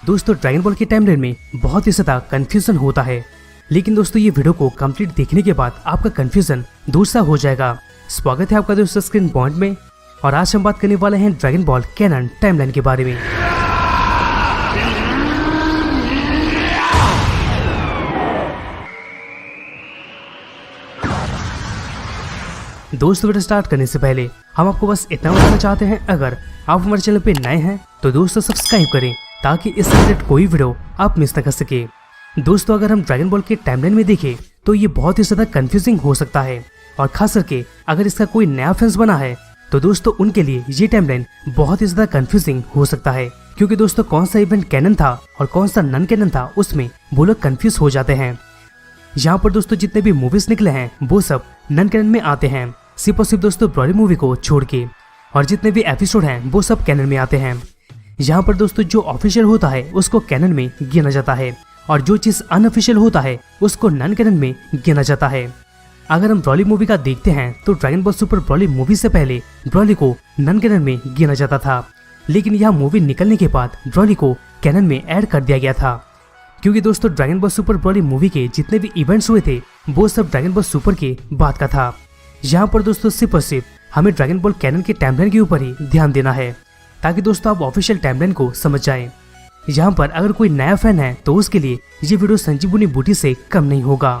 दोस्तों Dragon ball के timeline में बहुत ही ज्यादा कंफ्यूजन होता है, लेकिन दोस्तों ये वीडियो को कंप्लीट देखने के बाद आपका कंफ्यूजन दूर सा हो जाएगा। स्वागत है आपका दोस्तों स्क्रीन पॉइंट में, और आज हम बात करने वाले हैं ड्रैगन बॉल कैनन टाइमलाइन के बारे में। दोस्तों वीडियो स्टार्ट करने से पहले हम आपको बस इतना बताना चाहते हैं, अगर आप हमारे चैनल पे नए हैं तो दोस्तों सब्सक्राइब करें ताकि इस रिलेटेड कोई वीडियो आप मिस न कर सके। दोस्तों अगर हम ड्रैगन बॉल के टाइमलाइन में देखें तो ये बहुत ही ज्यादा कंफ्यूजिंग हो सकता है, और खास करके अगर इसका कोई नया फैंस बना है तो दोस्तों उनके लिए ये टाइमलाइन बहुत ही ज्यादा कंफ्यूजिंग हो सकता है, क्योंकि दोस्तों कौन सा इवेंट कैनन था और कौन सा नन कैनन था उसमें वो लोग कंफ्यूज हो जाते हैं। यहाँ पर दोस्तों जितने भी मूवीज निकले हैं वो सब नन कैनन में आते हैं, सिर्फ और सिर्फ दोस्तों ब्रॉली मूवी को छोड़ के, और जितने भी एपिसोड हैं वो सब कैनन में आते हैं। यहाँ पर दोस्तों जो ऑफिशियल होता है उसको कैनन में गिना जाता है, और जो चीज अनऑफिशियल होता है उसको नन कैनन में गिना जाता है। अगर हम ब्रॉली मूवी का देखते हैं तो dragon ball super Broly movie से पहले ब्रॉली को नन कैनन में गिना जाता था, लेकिन यह मूवी निकलने के बाद ब्रॉली को कैनन में ऐड कर दिया गया था, क्योंकि दोस्तों Dragon ball super Broly movie के जितने भी इवेंट्स हुए थे वो सब ड्रैगन बॉल सुपर के बाद का था। यहाँ पर दोस्तों सिर्फ और सिर्फ हमें ड्रैगन बॉल कैनन के टाइमलाइन के ऊपर ही ध्यान देना है, ताकि दोस्तों आप ऑफिशियल टाइमलाइन को समझ जाएं। यहाँ पर अगर कोई नया फैन है तो उसके लिए ये वीडियो संजीवनी बूटी से कम नहीं होगा,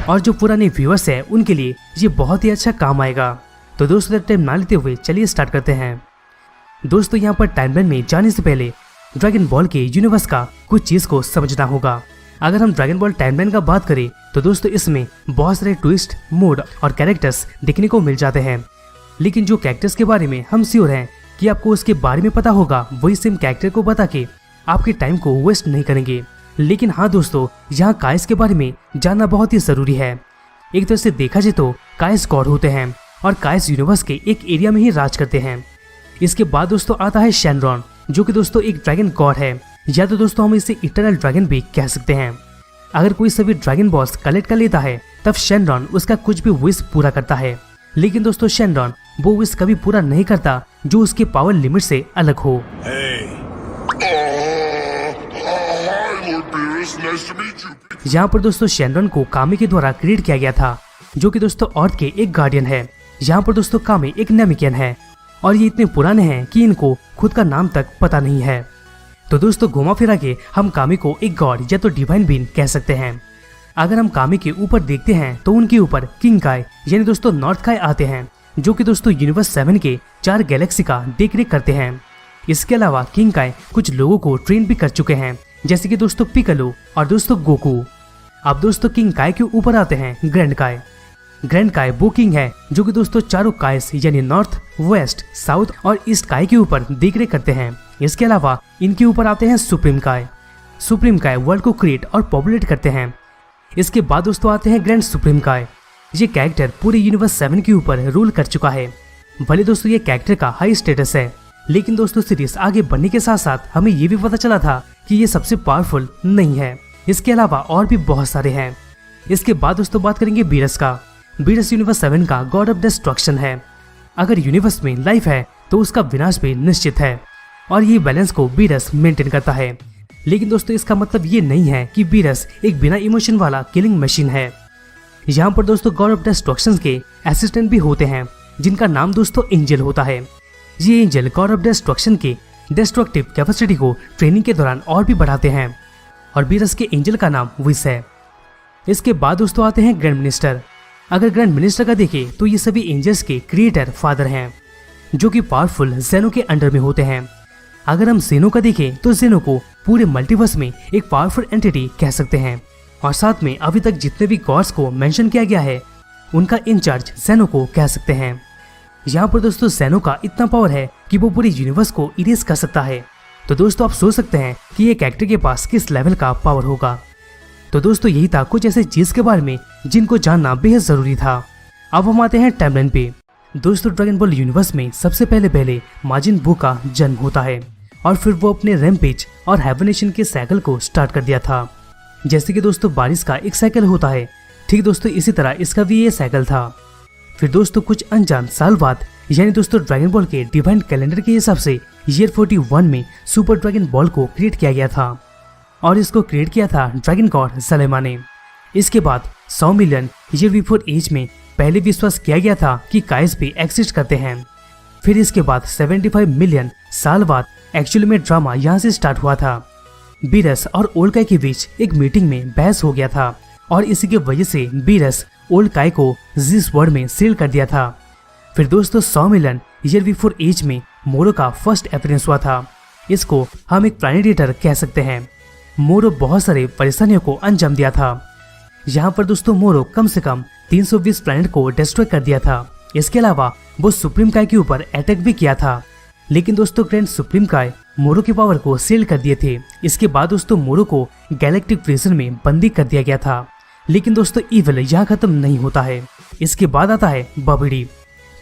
और जो पुराने व्यूअर्स हैं उनके लिए ये बहुत ही अच्छा काम आएगा। तो दोस्तों टाइम ना लेते हुए चलिए स्टार्ट करते हैं। दोस्तों यहाँ पर टाइमलाइन में जाने से पहले ड्रैगन बॉल के यूनिवर्स का कुछ चीज को समझना होगा। अगर हम ड्रैगन बॉल टाइमलाइन का बात करें तो दोस्तों इसमें बहुत सारे ट्विस्ट, मोड और कैरेक्टर्स देखने को मिल जाते हैं, लेकिन जो कैरेक्टर्स के बारे में हम श्योर हैं कि आपको उसके बारे में पता होगा, वही सेम कैरेक्टर को बता के आपके टाइम को वेस्ट नहीं करेंगे। लेकिन हाँ दोस्तों, यहाँ काइस के बारे में जानना बहुत ही जरूरी है। एक तरह से देखा जाए तो काइस गॉड होते हैं और काइस यूनिवर्स के एक एरिया में ही राज करते हैं। इसके बाद दोस्तों आता है शेनरॉन, जो कि दोस्तों एक ड्रैगन गॉड है, या तो दोस्तों हम इसे इटर्नल ड्रैगन भी कह सकते हैं। अगर कोई सभी ड्रैगन बॉल्स कलेक्ट कर लेता है तब शेनरॉन उसका कुछ भी विश पूरा करता है, लेकिन दोस्तों शेनरॉन वो विश कभी पूरा नहीं करता जो उसके पावर लिमिट से अलग हो। यहाँ पर दोस्तों शेनरॉन को कामी के द्वारा क्रिएट किया गया था, जो कि दोस्तों अर्थ के एक गार्डियन है। यहाँ पर दोस्तों कामी एक नेमिकियन है, और ये इतने पुराने हैं कि इनको खुद का नाम तक पता नहीं है। तो दोस्तों घुमा फिरा के हम कामी को एक गॉड या तो डिवाइन बीइंग कह सकते हैं। अगर हम कामी के ऊपर देखते हैं तो उनके ऊपर किंग काय यानी दोस्तों नॉर्थ काय आते हैं, जो कि दोस्तों यूनिवर्स 7 के 4 गैलेक्सी का देखरेख करते हैं। इसके अलावा किंग काय कुछ लोगों को ट्रेन भी कर चुके हैं, जैसे कि दोस्तों पिकलो और दोस्तों गोकू। अब दोस्तों किंग काय के ऊपर आते हैं ग्रैंड काय। ग्रैंड काय वो किंग है जो कि दोस्तों चारों कायस यानी नॉर्थ, वेस्ट, साउथ और ईस्ट काय के ऊपर देखरेख करते हैं। इसके अलावा इनके ऊपर आते हैं सुप्रीम काय। सुप्रीम काय वर्ल्ड को क्रिएट और पॉपुलेट करते हैं। इसके बाद दोस्तों आते हैं ग्रैंड सुप्रीम काय। ये कैरेक्टर पूरे यूनिवर्स 7 के ऊपर रूल कर चुका है। भले दोस्तों ये कैरेक्टर का हाई स्टेटस है, लेकिन दोस्तों सीरीज आगे बढ़ने के साथ साथ हमें ये भी पता चला था कि ये सबसे पावरफुल नहीं है। इसके अलावा और भी बहुत सारे हैं। इसके बाद दोस्तों बात करेंगे बीरस का। बीरस यूनिवर्स 7 का गॉड ऑफ डिस्ट्रक्शन है। अगर यूनिवर्स में लाइफ है तो उसका विनाश भी निश्चित है, और ये बैलेंस को बीरस मेंटेन करता है। लेकिन दोस्तों इसका मतलब ये नहीं है कि बीरस एक बिना इमोशन वाला किलिंग मशीन है। यहाँ पर दोस्तों गॉड ऑफ डिस्ट्रक्शन के असिस्टेंट भी होते हैं, जिनका नाम दोस्तों एंजल होता है। ये एंजल गॉड ऑफ डिस्ट्रक्शन के डिस्ट्रक्टिव कैपेसिटी को ट्रेनिंग के दौरान और भी बढ़ाते हैं, और बीरस के एंजल का नाम विस है। इसके बाद दोस्तों आते हैं ग्रैंड मिनिस्टर। अगर ग्रैंड मिनिस्टर का देखें तो ये सभी एंजल्स के क्रिएटर फादर हैं, जो कि पावरफुल जेनो के अंडर में होते हैं। अगर हम जेनो का देखें तो जेनो को पूरे मल्टीवर्स में एक पावरफुल एंटिटी कह सकते हैं, और साथ में अभी तक जितने भी गॉड्स को मेंशन किया गया है उनका इंचार्ज जेनो को कह सकते हैं। यहाँ पर दोस्तों जेनो का इतना पावर है कि वो पूरे यूनिवर्स को इरेज कर सकता है। तो दोस्तों आप सोच सकते हैं कि ये कैरेक्टर के पास किस लेवल का पावर होगा। तो दोस्तों यही था कुछ ऐसे चीज के बारे में जिनको जानना बेहद जरूरी था। अब हम आते हैं टाइमलाइन पे। दोस्तों ड्रैगन बॉल यूनिवर्स में सबसे पहले माजिन बू का जन्म होता है, और फिर वो अपने रैम्पेज और हाइबरनेशन के साइकिल को स्टार्ट कर दिया था। जैसे कि दोस्तों बारिश का एक साइकिल होता है, ठीक दोस्तों इसी तरह इसका भी ये साइकिल था। फिर दोस्तों कुछ अनजान साल बाद यानी दोस्तों ड्रैगन बॉल के डिवाइन कैलेंडर के हिसाब से ईयर 41 में सुपर ड्रैगन बॉल को क्रिएट किया गया था और इसको क्रिएट किया था ड्रैगन गॉड ज़लेमा ने। इसके बाद 100 मिलियन ईयर बिफोर एज में पहले विश्वास किया गया था कि काइस भी एग्जिस्ट करते हैं। फिर इसके बाद 75 मिलियन साल बाद एक्चुअली में ड्रामा यहाँ से स्टार्ट हुआ था। बीरस और ओल्ड काय के बीच एक मीटिंग में बहस हो गया था और इसी की वजह से बीरस ओल्ड काय को जिस वर्ड में सील कर दिया था। फिर दोस्तों 100 मिलियन ईयर बिफोर एज में मोरो का फर्स्ट अपीयरेंस हुआ था। इसको हम एक प्लैनेट कह सकते हैं। मोरो बहुत सारे परेशानियों को अंजाम दिया था। यहाँ पर दोस्तों मोरो कम से कम 320 प्लैनेट को डिस्ट्रॉय कर दिया था। इसके अलावा वो सुप्रीम काय के ऊपर अटैक भी किया था, लेकिन दोस्तों ग्रैंड सुप्रीम काय मोरो की पावर को सील कर दिए थे। इसके बाद दोस्तों मोरो को गैलेक्टिक प्रिजन में बंदी कर दिया गया था। लेकिन दोस्तों इविल यहाँ खत्म नहीं होता है। इसके बाद आता है बाविडी।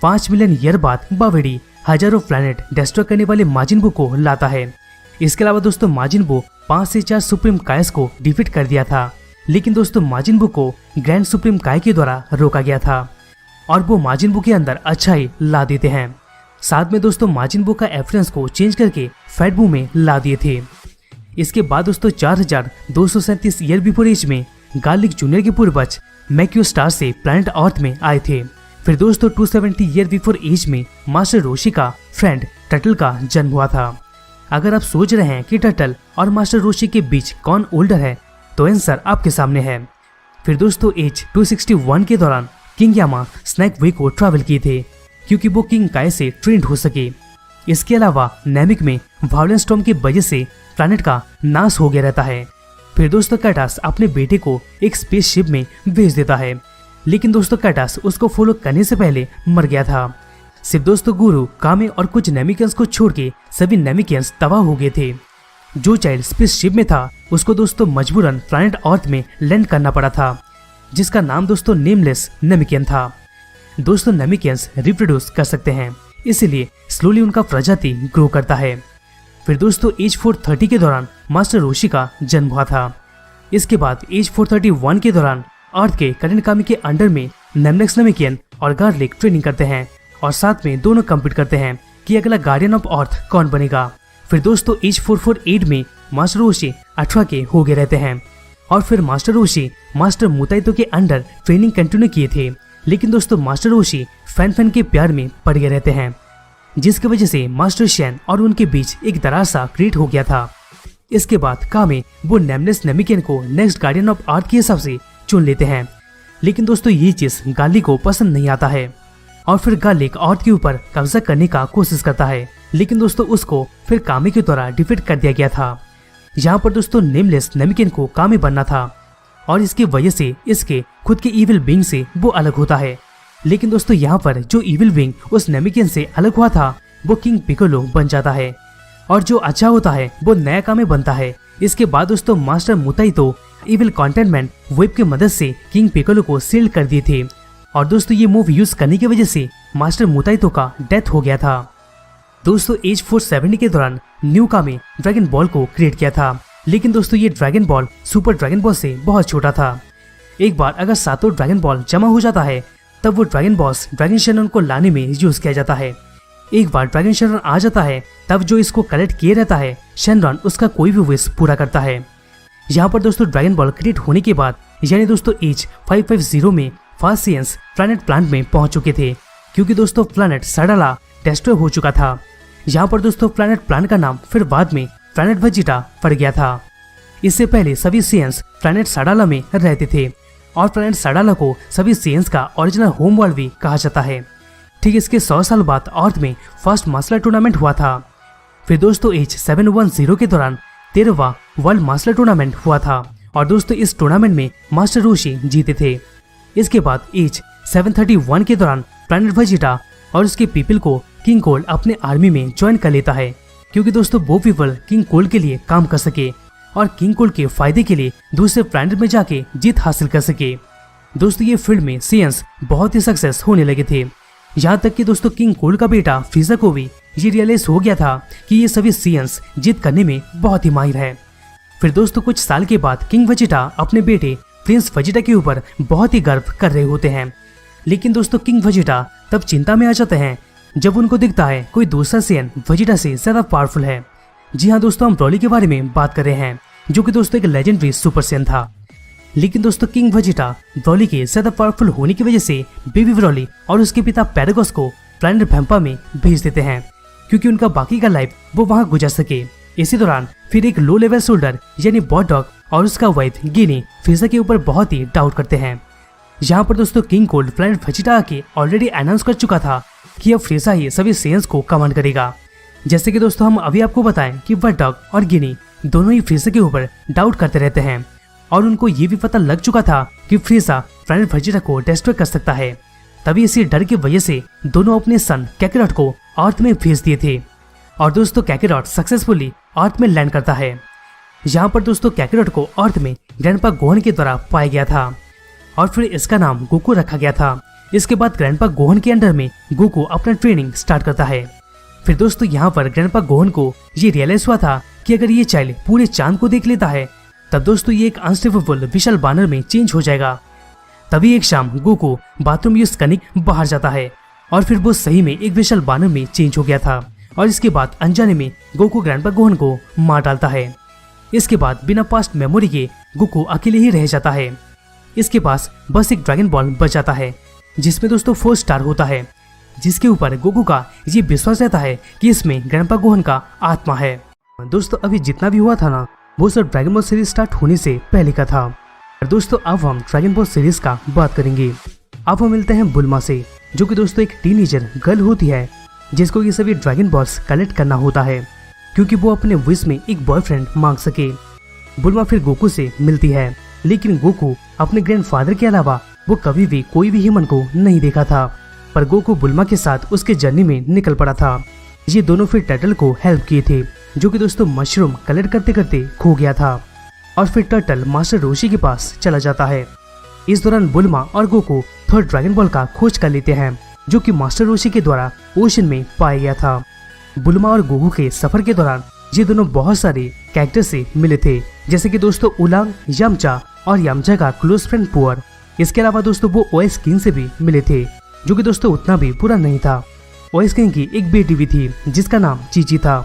5 मिलियन ईयर बाद बाविडी हजारों प्लैनेट डिस्ट्रॉय करने वाले माजिन बू को लाता है। इसके अलावा दोस्तों माजिन बू 5 से 4 सुप्रीम कायस को डिफीट कर दिया था, लेकिन दोस्तों माजिन बू को ग्रैंड सुप्रीम काय के द्वारा रोका गया था और वो माजिन बू के अंदर अच्छाई ला देते हैं। साथ में दोस्तों माजिन बू का एफरेंस को चेंज करके फैट बू में ला दिए थे। इसके बाद दोस्तों 4237 ईयर बिफोर एज में गार्लिक जूनियर के पूर्वज मैक्यू स्टार से प्लैनेट अर्थ में आए थे। फिर दोस्तों 270 ईयर बिफोर एज में मास्टर रोशी का फ्रेंड टर्टल का जन्म हुआ था। अगर आप सोच रहे हैं कि टर्टल और मास्टर रोशी के बीच कौन ओल्डर है, तो आंसर आपके सामने है। फिर दोस्तों एज 261 के दौरान किंग यामा स्नैक वे को ट्रैवल किए थे क्योंकि वो किंग काय से ट्रेंड हो सके। इसके अलावा नैमिक में वायलेंस स्टॉर्म की वजह से प्लैनेट का नाश हो गया रहता है। फिर दोस्तों कैटास अपने बेटे को एक स्पेसशिप में भेज देता है, लेकिन दोस्तों कैटास उसको फॉलो करने से पहले मर गया था। सिर्फ दोस्तों गुरु कामे और कुछ नेमिकियंस को छोड़ के सभी नेमिकियंस तबाह हो गए थे। जो चाइल्ड स्पेसशिप में था उसको दोस्तों मजबूरन प्लैनेट अर्थ में लैंड करना पड़ा था, जिसका नाम दोस्तों नेमलेस नेमिकियन था। दोस्तों नेमिकियंस रिप्रोड्यूस कर सकते हैं, इसीलिए स्लोली उनका प्रजाति ग्रो करता है। फिर दोस्तों एज 430 के दौरान मास्टर रोशी का जन्म हुआ था। इसके बाद एज 431 के दौरान अर्थ के करेंट कामी के अंडर में नेमलेस नेमिकियन और गार्लिक ट्रेनिंग करते हैं और साथ में दोनों कम्पीट करते हैं कि अगला गार्डियन ऑफ अर्थ कौन बनेगा। फिर दोस्तों एज 448 में मास्टर रोशी 18 के हो गए रहते हैं और फिर मास्टर रोशी मास्टर मुताइतो के अंडर ट्रेनिंग कंटिन्यू किए थे, लेकिन दोस्तों मास्टर रोशी फैन के प्यार में पड़ गए रहते हैं, जिसकी वजह से मास्टर शैन और उनके बीच एक दरार सा क्रिएट हो गया था। इसके बाद कामे वो नेमलेस नेमिकियन को नेक्स्ट गार्डियन ऑफ अर्थ के हिसाब से चुन लेते हैं, लेकिन दोस्तों ये चीज गार्लिक को पसंद नहीं आता है और फिर गार्लिक अर्थ के ऊपर कब्जा करने का कोशिश करता है, लेकिन दोस्तों उसको फिर कामे के द्वारा डिफीट कर दिया गया था। यहाँ पर दोस्तों नेमलेस नेमिकियन को कामे बनना था और इसकी वजह से इसके खुद के इविल बीइंग से वो अलग होता है, लेकिन दोस्तों यहाँ पर जो इविल बीइंग उस नेमिकियन से अलग हुआ था वो किंग पिकोलो बन जाता है और जो अच्छा होता है वो नया कामे बनता है। इसके बाद दोस्तों मास्टर मुताइतो इविल कंटेनमेंट वेब की मदद से किंग पिकोलो को सील कर दिए थे और दोस्तों ये मूव यूज करने की वजह से मास्टर मुताइतो का डेथ हो गया था। दोस्तों एज 470 के दौरान न्यू कामे ड्रैगन बॉल को क्रिएट किया था, लेकिन दोस्तों ये dragon ball super dragon ball से बहुत छोटा था। एक बार अगर 7 ड्रैगन बॉल जमा हो जाता है तब वो ड्रैगन बॉस ड्रैगन शैनन को लाने में यूज किया जाता है। एक बार ड्रैगन शैनन आ जाता है तब जो इसको कलेक्ट किए रहता है शैनरन उसका कोई भी विश पूरा करता है। यहाँ पर दोस्तों ड्रैगन बॉल क्रिएट होने के बाद यानी दोस्तों एज 550 में फासियंस प्लैनेट प्लांट में पहुंच चुके थे, क्योंकि दोस्तों प्लैनेट सडाला डिस्ट्रॉय हो चुका था। यहाँ पर दोस्तों प्लैनेट प्लांट का नाम फिर बाद में प्लैनेट वेजिटा पड़ गया था। इससे पहले सभी सियंस प्लैनेट सडाला में रहते थे और प्लैनेट सडाला को सभी सियंस का ओरिजिनल होम वर्ल्ड भी कहा जाता है। ठीक इसके 100 साल बाद अर्थ में फर्स्ट मार्शल टूर्नामेंट हुआ था। फिर दोस्तों एज 710 के दौरान 13वां वर्ल्ड मार्शल टूर्नामेंट हुआ था और दोस्तों इस टूर्नामेंट में मास्टर रोशी जीते थे। इसके बाद एज 731 के दौरान प्लैनेट वेजिटा और उसके पीपल को किंग कोल्ड अपने आर्मी में ज्वाइन कर लेता है, क्योंकि दोस्तों वो पीपल किंग कोल्ड के लिए काम कर सके और किंग कोल्ड के फायदे के लिए दूसरे प्लैनेट में जाके जीत हासिल कर सके। दोस्तों ये फील्ड में सियंस बहुत ही सक्सेस होने लगे थे, यहाँ तक कि दोस्तों किंग कोल्ड का बेटा फ्रीजा को भी ये रियलाइज हो गया था कि ये सभी सियंस जीत करने में बहुत ही माहिर है। फिर दोस्तों कुछ साल के बाद किंग वेजिटा अपने बेटे प्रिंस वेजिटा के ऊपर बहुत ही गर्व कर रहे होते हैं, लेकिन दोस्तों किंग वेजिटा तब चिंता में आ जाते हैं जब उनको दिखता है कोई दूसरा सेन वेजिटा से ज्यादा पावरफुल है। जी हाँ दोस्तों, हम ब्रॉली के बारे में बात कर रहे हैं, जो कि दोस्तों एक लेजेंडरी सुपर सेन था। लेकिन दोस्तों किंग वेजिटा ब्रॉली के ज्यादा पावरफुल होने की वजह से बेबी ब्रॉली और उसके पिता पैरागोस को प्लैनेट वैम्पा में भेज देते हैं, क्योंकि उनका बाकी का लाइफ वो वहां गुजार सके। इसी दौरान फिर एक लो लेवल सोल्डर यानी बॉट डॉग और उसका वाइफ गिनी फ्रीजा के ऊपर बहुत ही डाउट करते हैं। यहाँ पर दोस्तों किंग कोल्ड प्लैनेट वेजिटा आके ऑलरेडी अनाउंस कर चुका था कि अब फ्रीजा ही सभी सेन्स को कमांड करेगा। जैसे कि दोस्तों हम अभी आपको बताएं कि बॉट डॉग और गिनी दोनों ही फ्रीजा के ऊपर डाउट करते रहते हैं, और उनको ये भी पता लग चुका था कि फ्रीजा प्लैनेट वेजिटा को डिस्ट्रॉय कर सकता है। तभी इसी डर की वजह से दोनों अपने सन कैकेरॉट को अर्थ में भेज दिए थे। और दोस्तों कैकेरॉट सक्सेसफुली अर्थ में लैंड करता है। यहाँ पर दोस्तों कैकेरॉट को अर्थ में ग्रैंडपा गोहन के द्वारा पाया गया था, और फिर इसका नाम गोकू रखा गया था। इसके बाद ग्रैंडपा गोहन के अंडर में गोकू अपना ट्रेनिंग स्टार्ट करता है। फिर दोस्तों यहाँ पर ग्रैंडपा गोहन को ये रियलाइज हुआ था कि अगर ये चाइल्ड पूरे चांद को देख लेता है तब दोस्तों ये एक अनस्टेबल विशाल बानर में चेंज हो जाएगा। तभी एक शाम गोकू बाथरूम यूज करने बाहर जाता है, और फिर वो सही में एक विशाल बानर में चेंज हो गया था। और इसके बाद अनजाने में गोकू ग्रैंडपा गोहन को मार डालता है। इसके बाद बिना पास्ट मेमोरी के गोकू अकेले ही रह जाता है। इसके पास बस एक ड्रैगन बॉल बच जाता है, जिसमें दोस्तों 4 स्टार होता है, जिसके ऊपर गोकू का ये विश्वास रहता है कि इसमें ग्रैंडपा गोहन का आत्मा है। दोस्तों अभी जितना भी हुआ था ना, वो सब ड्रैगन बॉल सीरीज स्टार्ट होने से पहले का था। और दोस्तों अब हम ड्रैगन बॉल सीरीज का बात करेंगे। अब हम मिलते हैं बुल्मा से, जो कि दोस्तों एक टीनेजर गर्ल होती है, जिसको ये सभी ड्रैगन बॉल्स कलेक्ट करना होता है, क्योंकि वो अपने विश में एक बॉयफ्रेंड मांग सके। बुल्मा फिर गोकू से मिलती है, लेकिन गोकू अपने ग्रैंडफादर के अलावा वो कभी भी कोई भी ह्यूमन को नहीं देखा था। पर गोकू बुल्मा के साथ उसके जर्नी में निकल पड़ा था। ये दोनों फिर टर्टल को हेल्प किए थे, जो कि दोस्तों मशरूम कलेक्ट करते करते खो गया था। और फिर टर्टल मास्टर रोशी के पास चला जाता है। इस दौरान बुल्मा और गोकू थर्ड ड्रैगन बॉल का खोज कर लेते हैं, जो कि मास्टर रोशी के द्वारा ओशन में पाया गया था। बुल्मा और गोकू के सफर के दौरान ये दोनों बहुत सारे कैरेक्टर से मिले थे, जैसे कि दोस्तों उलांग, यामचा और यामचा का क्लोज फ्रेंड पुअर। इसके अलावा दोस्तों वो ओएस किंग से भी मिले थे, जो कि दोस्तों उतना भी बुरा नहीं था। ओएस किंग की एक बेटी भी थी जिसका नाम चीची था।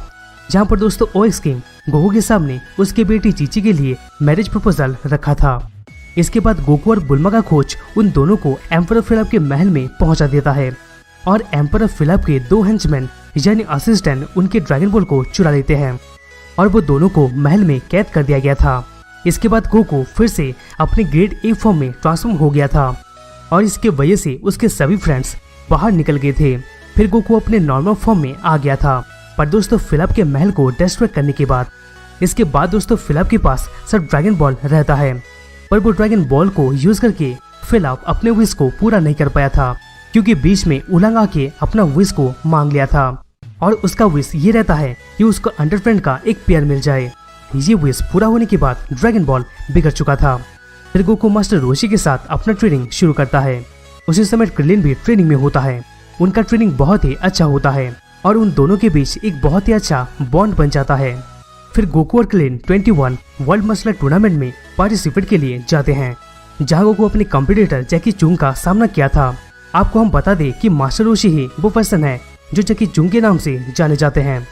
जहाँ पर दोस्तों ओएस किंग गोकू के सामने उसकी बेटी चीची के लिए मैरिज प्रपोजल रखा था। इसके बाद गोकू और बुल्मा का खोज उन दोनों को एम्परर फिलिप के महल में पहुंचा देता है, और एम्परर फिलिप के 2 हेंचमैन यानी असिस्टेंट उनके ड्रैगन बॉल को चुरा लेते हैं, और वो दोनों को महल में कैद कर दिया गया था। इसके बाद गोकू फिर से अपने ग्रेड ए फॉर्म में ट्रांसफॉर्म हो गया था, और इसके वजह से उसके सभी फ्रेंड्स बाहर निकल गए थे। फिर गोकू अपने नॉर्मल फॉर्म में आ गया था। पर दोस्तों फिलिप के महल को डिस्ट्रॉय करने के बाद इसके बाद दोस्तों फिलिप के पास सब ड्रैगन बॉल रहता है, पर वो ड्रैगन बॉल को यूज करके फिलिप अपने विश को पूरा नहीं कर पाया था, क्योंकि बीच में उलंग आके अपना विश को मांग लिया था। और उसका विश ये रहता है कि उसको अंडरफ्रेंड का एक पेयर मिल जाए। ये विश पूरा होने के बाद ड्रैगन बॉल बिगड़ चुका था। फिर गोकू मास्टर रोशी के साथ अपना ट्रेनिंग शुरू करता है। उसी समय क्रिलिन भी ट्रेनिंग में होता है। उनका ट्रेनिंग बहुत ही अच्छा होता है, और उन दोनों के बीच एक बहुत ही अच्छा बॉन्ड बन जाता है। फिर गोकू और क्रिलिन 21 वर्ल्ड मसलर टूर्नामेंट में पार्टिसिपेट के लिए जाते हैं, जहां गोकू अपने कॉम्पिटिटर जैकी चुंग का सामना किया था। आपको हम बता दें कि मास्टर रोशी ही वो पर्सन है जो जैकी चुंग के नाम से जाने जाते हैं।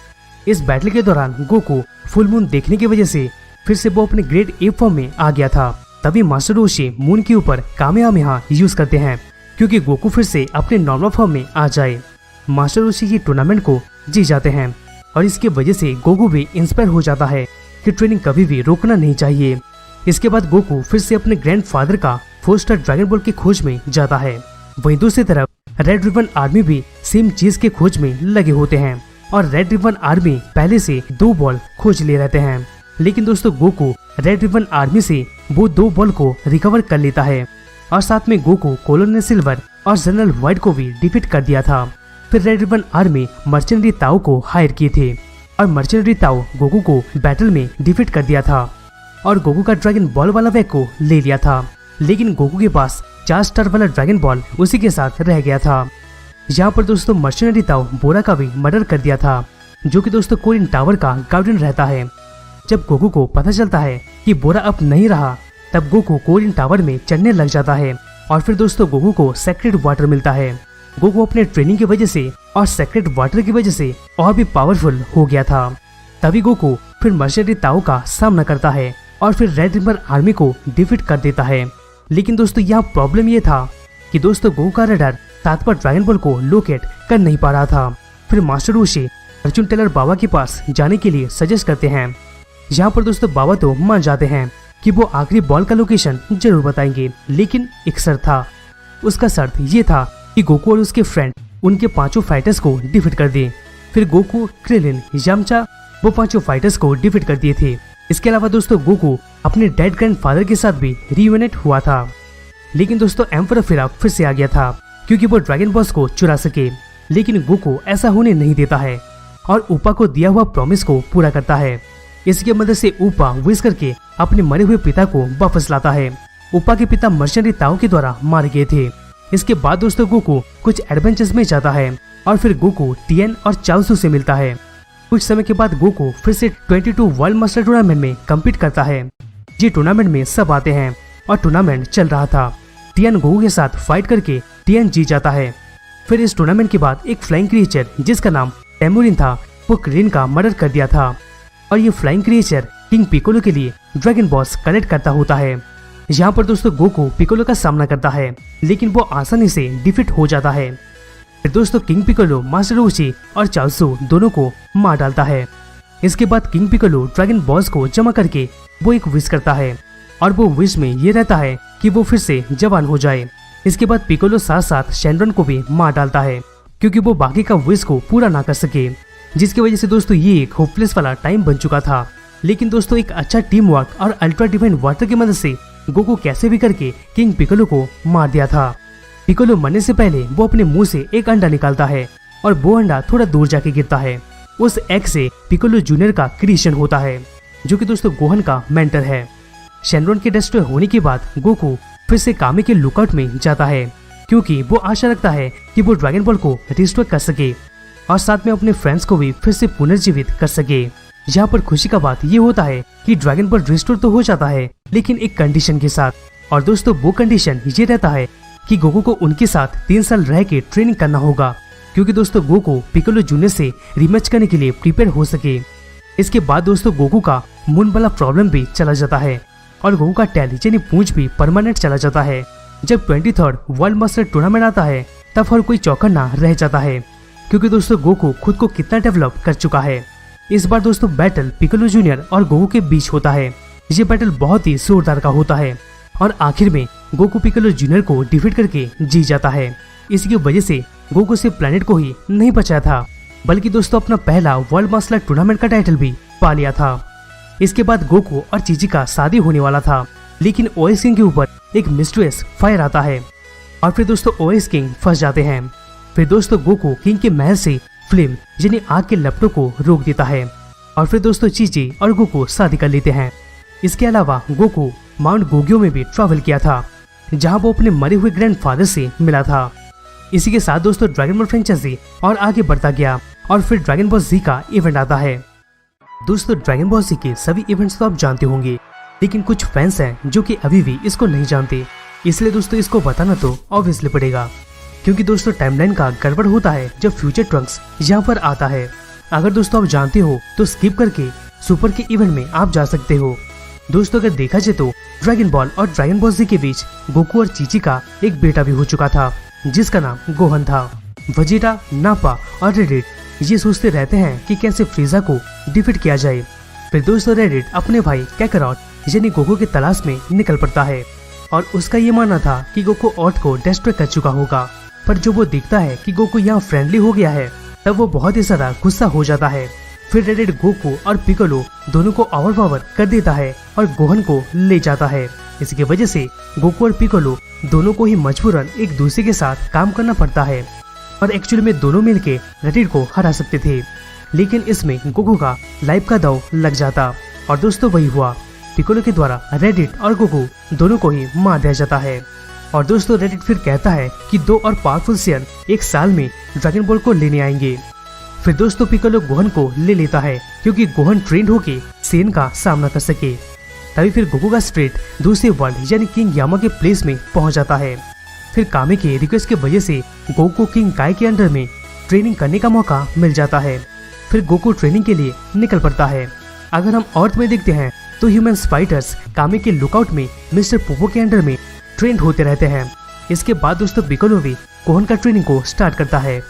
इस बैटल के दौरान गोकू फुल मून देखने की वजह से फिर से वो अपने ग्रेड ए फॉर्म में आ गया था। तभी मास्टर रोशी मून के ऊपर कामेहामेहा यूज करते हैं, क्योंकि गोकू फिर से अपने नॉर्मल फॉर्म में आ जाए। मास्टर रोशी ये टूर्नामेंट को जीत जाते हैं, और इसके वजह से गोकू भी इंस्पायर हो जाता है कि ट्रेनिंग कभी भी रोकना नहीं चाहिए। इसके बाद गोकू फिर से अपने ग्रैंडफादर का 4 स्टार ड्रैगन बॉल की खोज में जाता है। वहीं दूसरी तरफ रेड रिबन आर्मी भी सेम चीज के खोज में लगे होते हैं, और रेड रिबन आर्मी पहले से 2 बॉल खोज ले रहते हैं। लेकिन दोस्तों गोकू रेड रिबन आर्मी से वो 2 बॉल को रिकवर कर लेता है, और साथ में गोकू कोलोनल सिल्वर और जनरल व्हाइट को भी डिफीट कर दिया था। फिर रेड रिबन आर्मी मर्चेंडरी ताओ को हायर किए थे, और मर्चेंडरी ताओ गोकू को बैटल में डिफीट कर दिया था, और गोकू का ड्रैगन बॉल वाला बैग को ले लिया था। लेकिन गोकू के पास 4 स्टार वाला ड्रैगन बॉल उसी के साथ रह गया था। यहाँ पर दोस्तों मर्चेंडरी ताओ बोरा का भी मर्डर कर दिया था, जो कि दोस्तों कोरिन टावर का गार्डियन रहता है। जब गोकू को पता चलता है कि बोरा अब नहीं रहा, तब गोकू कोरिन टावर में चढ़ने लग जाता है, और फिर दोस्तों गोकू को सेक्रेट वाटर मिलता है। गोकू अपने ट्रेनिंग की वजह से और सेक्रेट वाटर की वजह से और भी पावरफुल हो गया था। तभी गोकू फिर मर्सिडीज ताओ का सामना करता है और फिर रेड रिवर आर्मी को डिफीट कर देता है। लेकिन दोस्तों यहाँ प्रॉब्लम ये था कि दोस्तों गोकू का रडार 7 पर ड्रैगन बॉल को लोकेट कर नहीं पा रहा था। फिर मास्टर रोशी अर्जुन टेलर बाबा के पास जाने के लिए सजेस्ट करते हैं। यहाँ पर दोस्तों बाबा तो मान जाते हैं कि वो आखिरी बॉल का लोकेशन जरूर बताएंगे, लेकिन एक शर्त था। उसका शर्त ये था कि गोकू और उसके फ्रेंड उनके 5 फाइटर्स को डिफीट कर दिए। फिर गोकू, क्रिलिन, यामचा वो 5 फाइटर्स को डिफीट कर दिए थे। इसके अलावा दोस्तों गोकू अपने डेड ग्रैंडफादर के साथ भी रियूनाइट हुआ था। लेकिन दोस्तों एम्परर फिर से आ गया था क्योंकि वो ड्रैगन बॉल्स को चुरा सके। लेकिन गोकू ऐसा होने नहीं देता है और ऊपा को दिया हुआ प्रॉमिस को पूरा करता है। इसकी मदद से ऊपा विश करके अपने मरे हुए पिता को वापस लाता है। ऊपा के पिता मर्सिडीज ताओ के द्वारा मारे गए थे। इसके बाद दोस्तों गोकू कुछ एडवेंचर्स में जाता है और फिर गोकू टिएन और चाओसू से मिलता है। कुछ समय के बाद गोकू फिर से 22 वर्ल्ड मास्टर टूर्नामेंट में कम्पीट करता है। ये टूर्नामेंट में सब आते हैं और टूर्नामेंट चल रहा था। टिएन गोकू के साथ फाइट करके टिएन जीत जाता है। फिर इस टूर्नामेंट के बाद एक फ्लाइंग क्रिएचर जिसका नाम टेमुरिन था वो क्रेन का मर्डर कर दिया था और ये फ्लाइंग क्रिएचर किंग पिकोलो के लिए ड्रैगन बॉल्स कलेक्ट करता होता है। यहाँ पर दोस्तों गोकू पिकोलो का सामना करता है लेकिन वो आसानी से डिफीट हो जाता है। फिर दोस्तों किंग पिकोलो मास्टर रोशी और चाओसू दोनों को मार डालता है। इसके बाद किंग पिकोलो ड्रैगन बॉल्स को जमा करके वो एक विश करता है और वो विश में ये रहता है कि वो फिर से जवान हो जाए। इसके बाद पिकोलो साथ साथ शेनरॉन को भी मार डालता है क्योंकि वो बाकी का विश को पूरा ना कर सके, जिसकी वजह से दोस्तों ये एक होपलेस वाला टाइम बन चुका था। लेकिन दोस्तों एक अच्छा टीम वर्क और अल्ट्रा डिवाइन वाटर की मदद से गोकू कैसे भी करके किंग पिकोलो को मार दिया था। पिकोलो मरने से पहले वो अपने मुंह से एक अंडा निकालता है और वो अंडा थोड़ा दूर जाके गिरता है। उस एग से पिकोलो जूनियर का क्रिएशन होता है जो कि दोस्तों गोहन का मेंटर है। शेनरॉन के डिस्ट्रॉय होने के बाद गोकू फिर से कामी के लुकआउट में जाता है क्योंकि वो आशा रखता है कि वो ड्रैगन बॉल को रिस्टोर कर सके और साथ में अपने फ्रेंड्स को भी फिर से पुनर्जीवित कर सके। यहाँ पर खुशी का बात ये होता है कि ड्रैगन बॉल रिस्टोर तो हो जाता है लेकिन एक कंडीशन के साथ, और दोस्तों वो कंडीशन ये रहता है कि गोकू को उनके साथ 3 साल रह के ट्रेनिंग करना होगा क्योंकि दोस्तों गोकू पिकोलो जूनियर से रिमैच करने के लिए प्रिपेयर हो सके। इसके बाद दोस्तों गोकू का मून वाला प्रॉब्लम भी चला जाता है और गोकू का टैल यानी पूंछ भी परमानेंट चला जाता है। जब 23rd वर्ल्ड मास्टर टूर्नामेंट आता है तब हर कोई चौकन्ना रह जाता है क्योंकि दोस्तों गोकू खुद को कितना डेवलप कर चुका है। इस बार दोस्तों बैटल पिकोलो जूनियर और गोकू के बीच होता है। ये बैटल बहुत ही जोरदार का होता है और आखिर में गोकू पिकोलो जूनियर को डिफीट करके जीत जाता है। इसकी वजह से गोकू से प्लेनेट को ही नहीं बचाया था बल्कि दोस्तों अपना पहला वर्ल्ड मास्टर टूर्नामेंट का टाइटल भी पा लिया था। इसके बाद गोकू और चीची का शादी होने वाला था लेकिन ओएस किंग के ऊपर एक मिस्ट्रियस फायर आता है और फिर दोस्तों ओएस किंग फंस जाते हैं। फिर दोस्तों गोकू किंग के महल से फ्लेम यानी आग के लपटों को रोक देता है और फिर दोस्तों चीची और गोकू शादी कर लेते हैं। इसके अलावा गोकू माउंट गोग्यो में भी ट्रैवल किया था जहां वो अपने मरे हुए ग्रैंडफादर से मिला था। इसी के साथ दोस्तों ड्रैगन बॉल फ्रेंचाइजी और आगे बढ़ता गया और फिर ड्रैगन बॉल जी का इवेंट आता है। दोस्तों ड्रैगन बॉल जी के सभी इवेंट्स तो आप जानते होंगे लेकिन कुछ फैंस हैं जो कि अभी भी इसको नहीं जानते, इसलिए दोस्तों इसको बताना तो ऑब्वियसली पड़ेगा क्योंकि दोस्तों टाइमलाइन का गड़बड़ होता है जब फ्यूचर ट्रंक्स यहाँ पर आता है। अगर दोस्तों आप जानते हो तो स्किप करके सुपर के इवेंट में आप जा सकते हो। दोस्तों अगर देखा जाए तो ड्रैगन बॉल और ड्रैगन बॉल जी के बीच गोकू और चीची का एक बेटा भी हो चुका था जिसका नाम गोहन था। वेजिटा, नापा और रेडिट ये सोचते रहते हैं कि कैसे फ्रीजा को डिफीट किया जाए। फिर दोस्तों रेडिट अपने भाई कैकरॉट यानी गोकू की तलाश में निकल पड़ता है और उसका ये मानना था कि गोकू ऑट को डिस्ट्रॉय कर चुका होगा, पर जब वो देखता है कि गोकू यहाँ फ्रेंडली हो गया है तब वो बहुत ही ज्यादा गुस्सा हो जाता है। फिर रेडिट गोकू और पिकोलो दोनों को ओवरपावर कर देता है और गोहन को ले जाता है। इसकी वजह से गोकू और पिकोलो दोनों को ही मजबूरन एक दूसरे के साथ काम करना पड़ता है और एक्चुअली में दोनों मिलके रेडिट को हरा सकते थे, लेकिन इसमें गोकू का लाइफ का दांव लग जाता और दोस्तों वही हुआ। पिकोलो के द्वारा रेडिट और गोकू दोनों को ही मार दिया जाता है और दोस्तों रेडिट फिर कहता है कि 2 और पावरफुल शेयर एक साल में ड्रैगन बॉल को लेने आएंगे। फिर दोस्तों पिकोलो गोहन को ले लेता है क्योंकि गोहन ट्रेंड होके सेन का सामना कर सके। तभी फिर गोकू का स्ट्रेट दूसरे वर्ल्ड यानी किंग यामा के प्लेस में पहुंच जाता है फिर कामे के रिक्वेस्ट की वजह से गोकू को किंग काय के अंडर में ट्रेनिंग करने का मौका मिल जाता है। फिर गोकू ट्रेनिंग के लिए निकल पड़ता है। अगर हम अर्थ में देखते हैं तो ह्यूमंस फाइटर्स कामे के लुकआउट में मिस्टर पोपो के अंडर में ट्रेंड होते रहते हैं। इसके बाद दोस्तों पिकोलो भी गोहन का ट्रेनिंग को स्टार्ट करता है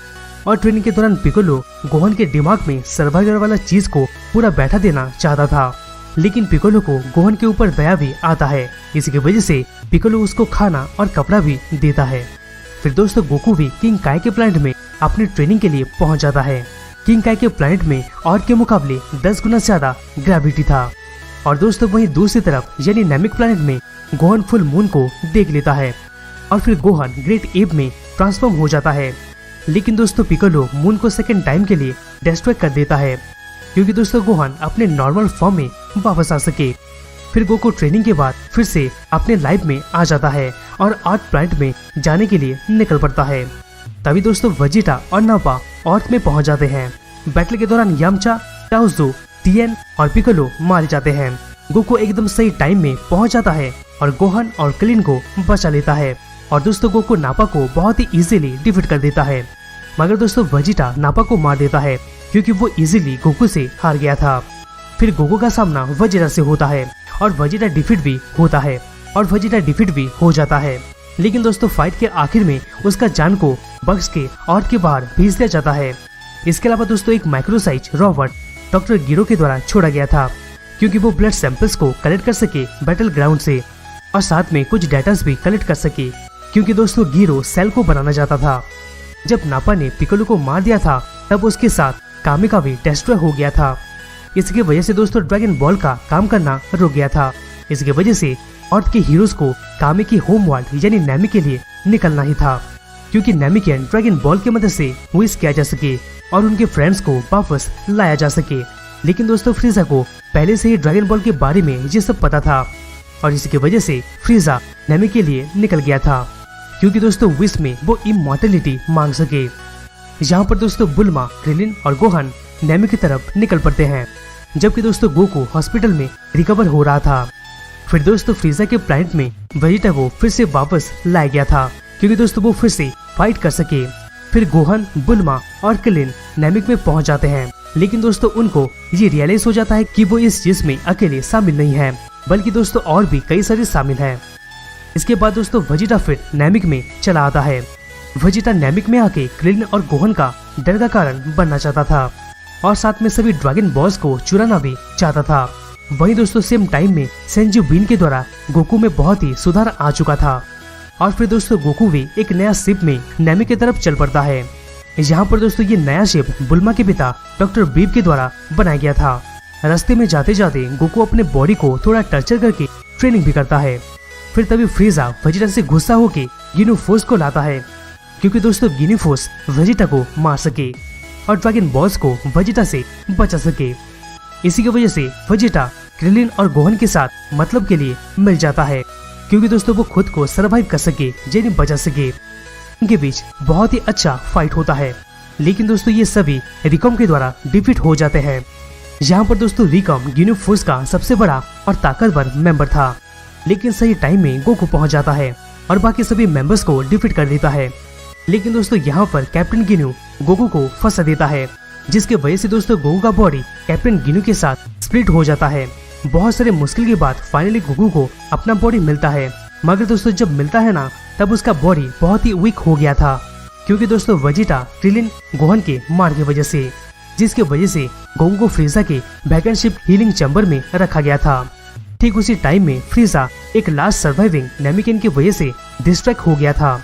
और ट्रेनिंग के दौरान पिकोलो गोहन के दिमाग में सर्वाइवल वाला चीज को पूरा बैठा देना चाहता था, लेकिन पिकोलो को गोहन के ऊपर दया भी आता है। इसी की वजह से पिकोलो उसको खाना और कपड़ा भी देता है। फिर दोस्तों गोकू भी किंग काय के प्लैनेट में अपनी ट्रेनिंग के लिए पहुंच जाता है। किंग काय के प्लैनेट में अर्थ के मुकाबले 10 गुना ज्यादा ग्रेविटी था। और दोस्तों वहीं दूसरी तरफ यानी नेमिक प्लैनेट में गोहन फुल मून को देख लेता है और फिर गोहन ग्रेट एप में ट्रांसफॉर्म हो जाता है। लेकिन दोस्तों पिकोलो मून को सेकंड टाइम के लिए डिस्ट्रॉय कर देता है क्योंकि दोस्तों गोहन अपने नॉर्मल फॉर्म में वापस आ सके। फिर गोकू ट्रेनिंग के बाद फिर से अपने लाइफ में आ जाता है और अर्थ प्लैनेट में जाने के लिए निकल पड़ता है। तभी दोस्तों वेजिटा और नापा अर्थ में पहुंच जाते हैं। बैटल के दौरान यामचा, टाउजो, टीएन और पिकोलो मारे जाते हैं। गोकू एकदम सही टाइम में पहुंच जाता है और गोहन और क्लिन को बचा लेता है और दोस्तों गोकू नापा को बहुत ही इजीली डिफीट कर देता है। मगर दोस्तों वेजिटा नापा को मार देता है क्योंकि वो इजीली गोकू से हार गया था। फिर गोकू का सामना वेजिटा से होता है और वेजिटा डिफीट भी होता है और वेजिटा डिफीट भी हो जाता है। लेकिन दोस्तों फाइट के आखिर में उसका जान को बक्स के अर्थ के बाहर भेज दिया जाता है। इसके अलावा दोस्तों एक माइक्रो साइज रोबोट डॉक्टर गिरो के द्वारा छोड़ा गया था क्योंकि वो ब्लड सैंपल्स को कलेक्ट कर सके बैटल ग्राउंड से और साथ में कुछ डेटास भी कलेक्ट कर सके क्योंकि दोस्तों गिरो सेल को बनाना चाहता था। जब नापा ने पिकोलो को मार दिया था तब उसके साथ कामे का भी डिस्ट्रॉय हो गया था। इसकी वजह से दोस्तों ड्रैगन बॉल का काम करना रुक गया था। इसकी वजह से अर्थ के हीरोज को कामे की होम वर्ल्ड यानी नेमी के लिए निकलना ही था क्योंकि नेमी कैन ड्रैगन बॉल की मदद से विश किया जा सके और उनके फ्रेंड्स को वापस लाया जा सके। लेकिन दोस्तों फ्रीजा को पहले से ही ड्रैगन बॉल के बारे में ये सब पता था और इसकी वजह से फ्रीजा नेमी के लिए निकल गया था क्योंकि दोस्तों विश में वो इमॉर्टलिटी मांग सके। यहाँ पर दोस्तों बुल्मा, क्रिलिन और गोहन नेमी की तरफ निकल पड़ते हैं जबकि दोस्तों गोकू हॉस्पिटल में रिकवर हो रहा था। फिर दोस्तों फ्रीजा के प्लैनेट में वेजिटा को फिर से वापस लाया गया था क्योंकि दोस्तों वो फिर से फाइट कर सके। फिर गोहन, बुल्मा और क्रिलिन नेमिक में पहुंच जाते हैं लेकिन दोस्तों उनको ये रियलाइज हो जाता है कि वो इस चीज में अकेले शामिल नहीं है बल्कि दोस्तों और भी कई सारे शामिल हैं। इसके बाद दोस्तों वेजिटा फिर नेमिक में चला आता है। वेजिटा नेमिक में आके क्रिलिन और गोहन का डर का कारण बनना चाहता था और साथ में सभी ड्रैगन बॉल्स को चुराना भी चाहता था। वहीं दोस्तों सेम टाइम में सेंजू बीन के द्वारा गोकू में बहुत ही सुधार आ चुका था और फिर दोस्तों गोकू भी एक नया शिप में नेमिक की तरफ चल पड़ता है। यहाँ पर दोस्तों ये नया शिप बुल्मा के पिता डॉक्टर बीब के द्वारा बनाया गया था। रास्ते में जाते जाते गोकू अपने बॉडी को थोड़ा टर्चर करके ट्रेनिंग भी करता है। फिर तभी फ्रीजा वेजिटा से गुस्सा होके गिनु फोर्स को लाता है क्योंकि दोस्तों गिनु फोर्स वेजिटा को मार सके और ड्रैगन बॉल्स को वेजिटा से बचा सके। इसी की वजह से वेजिटा क्रिलिन और गोहन के साथ मतलब के लिए मिल जाता है क्योंकि दोस्तों वो खुद को सरवाइव कर सके, यानी बचा सके। इनके बीच बहुत ही अच्छा फाइट होता है लेकिन दोस्तों ये सभी रिकॉम के द्वारा डिफीट हो जाते हैं। यहाँ पर दोस्तों रिकॉम गिनु फोर्स का सबसे बड़ा और ताकतवर मेंबर था लेकिन सही टाइम में गोकू पहुंच जाता है और बाकी सभी मेंबर्स को डिफीट कर देता है। लेकिन दोस्तों यहाँ पर कैप्टन गिनु गोकू को फंसा देता है जिसके वजह से दोस्तों गोकू का बॉडी कैप्टन गिनु के साथ स्प्लिट हो जाता है। बहुत सारे मुश्किल के बाद फाइनली गोकू को अपना बॉडी मिलता है मगर दोस्तों जब मिलता है ना तब उसका बॉडी बहुत ही वीक हो गया था क्योंकि दोस्तों वेजिटा क्रिलिन गोहन के मार की वजह से, जिसके वजह से गोकू को फ्रीजा के वैकेंशिप हीलिंग चैम्बर में रखा गया था। ठीक उसी टाइम में फ्रीजा एक लास्ट सर्वाइविंग नेमिकेन की वजह से डिस्ट्रैक्ट हो गया था।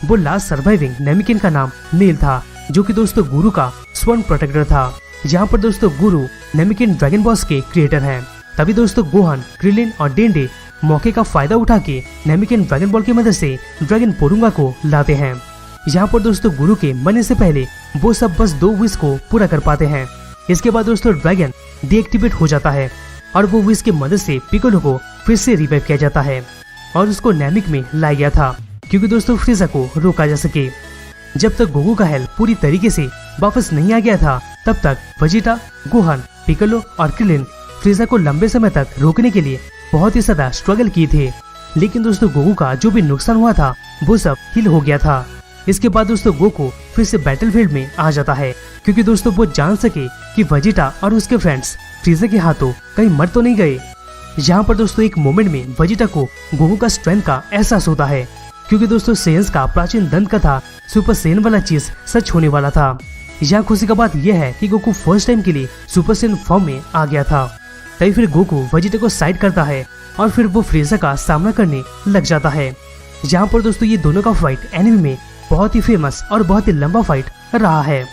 वो लास्ट सर्वाइविंग नेमिकेन का नाम नील था जो कि दोस्तों गुरु का स्वर्ण प्रोटेक्टर था। यहाँ पर दोस्तों गुरु नेमिकेन ड्रैगन बॉल्स के क्रिएटर हैं। तभी दोस्तों गोहन, क्रिलिन और डेंडे मौके का फायदा उठा के नेमिकेन ड्रैगन बॉल की मदद से ड्रैगन पोरुंगा को लाते हैं। यहाँ पर दोस्तों गुरु के मरने से पहले वो सब बस 2 विश को पूरा कर पाते हैं। इसके बाद दोस्तों ड्रैगन डीएक्टिवेट हो जाता है और वो विश की मदद से पिकोलो को फिर से रिवाइव किया जाता है और उसको नेमिक में लाया गया था क्योंकि दोस्तों फ्रीजा को रोका जा सके। जब तक गोकू का हेल्थ पूरी तरीके से वापस नहीं आ गया था तब तक वेजिटा, गोहन, पिकोलो और क्रिलिन फ्रीजा को लंबे समय तक रोकने के लिए बहुत ही ज्यादा स्ट्रगल किए थे लेकिन दोस्तों गोकू का जो भी नुकसान हुआ था वो सब हील हो गया था। इसके बाद दोस्तों गोकू फिर से बैटलफील्ड में आ जाता है, क्योंकि दोस्तों वो जान सके कि वेजिटा और उसके फ्रेंड्स फ्रीजर के हाथों कहीं मर तो नहीं गए। यहाँ पर दोस्तों एक मोमेंट में वेजिटा को गोकू का स्ट्रेंथ का एहसास होता है, क्योंकि दोस्तों सेयंस का प्राचीन दंत कथा सुपर सेयन वाला चीज सच होने वाला था। यहाँ खुशी का बात यह है कि गोकू फर्स्ट टाइम के लिए सुपर सेयन फॉर्म में आ गया था। तभी फिर गोकू वेजिटा को साइड करता है और फिर वो फ्रीजर का सामना करने लग जाता है। यहाँ पर दोस्तों ये दोनों का फाइट एनिमे में बहुत ही फेमस और बहुत ही लंबा फाइट रहा है।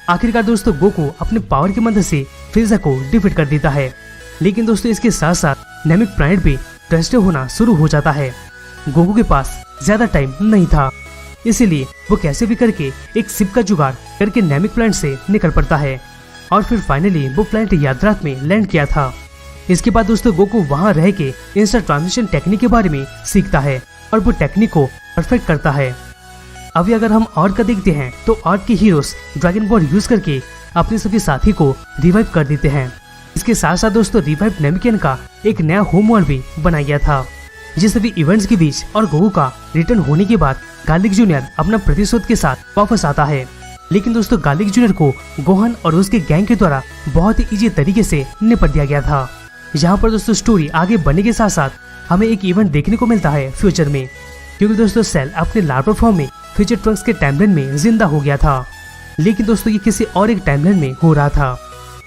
आखिरकार दोस्तों गोकू अपने पावर की मदद से फ्रीजर को डिफीट कर देता है, लेकिन दोस्तों इसके साथ साथ नेमिक प्लैनेट भी ट्रस्टेड होना शुरू हो जाता है। गोकू के पास ज्यादा टाइम नहीं था, इसीलिए वो कैसे भी करके एक शिप का जुगाड़ करके नेमिक प्लैनेट से निकल पड़ता है और फिर फाइनली वो प्लैनेट यादरात में लैंड किया था। इसके बाद दोस्तों गोकू वहां रह के इंस्टा ट्रांजिशन टेक्निक के बारे में सीखता है और वो टेक्निक को परफेक्ट करता है। अभी अगर हम आर्क का देखते हैं तो आर्क के हीरोज ड्रैगन बॉल यूज करके अपने सभी साथी को रिवाइव कर देते हैं। इसके साथ साथ दोस्तों रिवाइव नेमिकियन का एक नया होम वर्ल्ड भी बनाया गया था। ये सभी इवेंट्स के बीच और गोकू का रिटर्न होने के बाद गार्लिक जूनियर अपना प्रतिशोध के साथ वापस आता है, लेकिन दोस्तों गार्लिक जूनियर को गोहान और उसके गैंग के द्वारा बहुत ही इजी तरीके से निपट दिया गया था। यहाँ पर दोस्तों स्टोरी आगे बढ़ने के साथ साथ हमें एक इवेंट देखने को मिलता है फ्यूचर में, क्योंकि दोस्तों सेल अपने लार्वा फॉर्म में फ्यूचर ट्रंक्स के टाइमलाइन में जिंदा हो गया था, लेकिन दोस्तों ये किसी और एक टाइमलाइन में हो रहा था।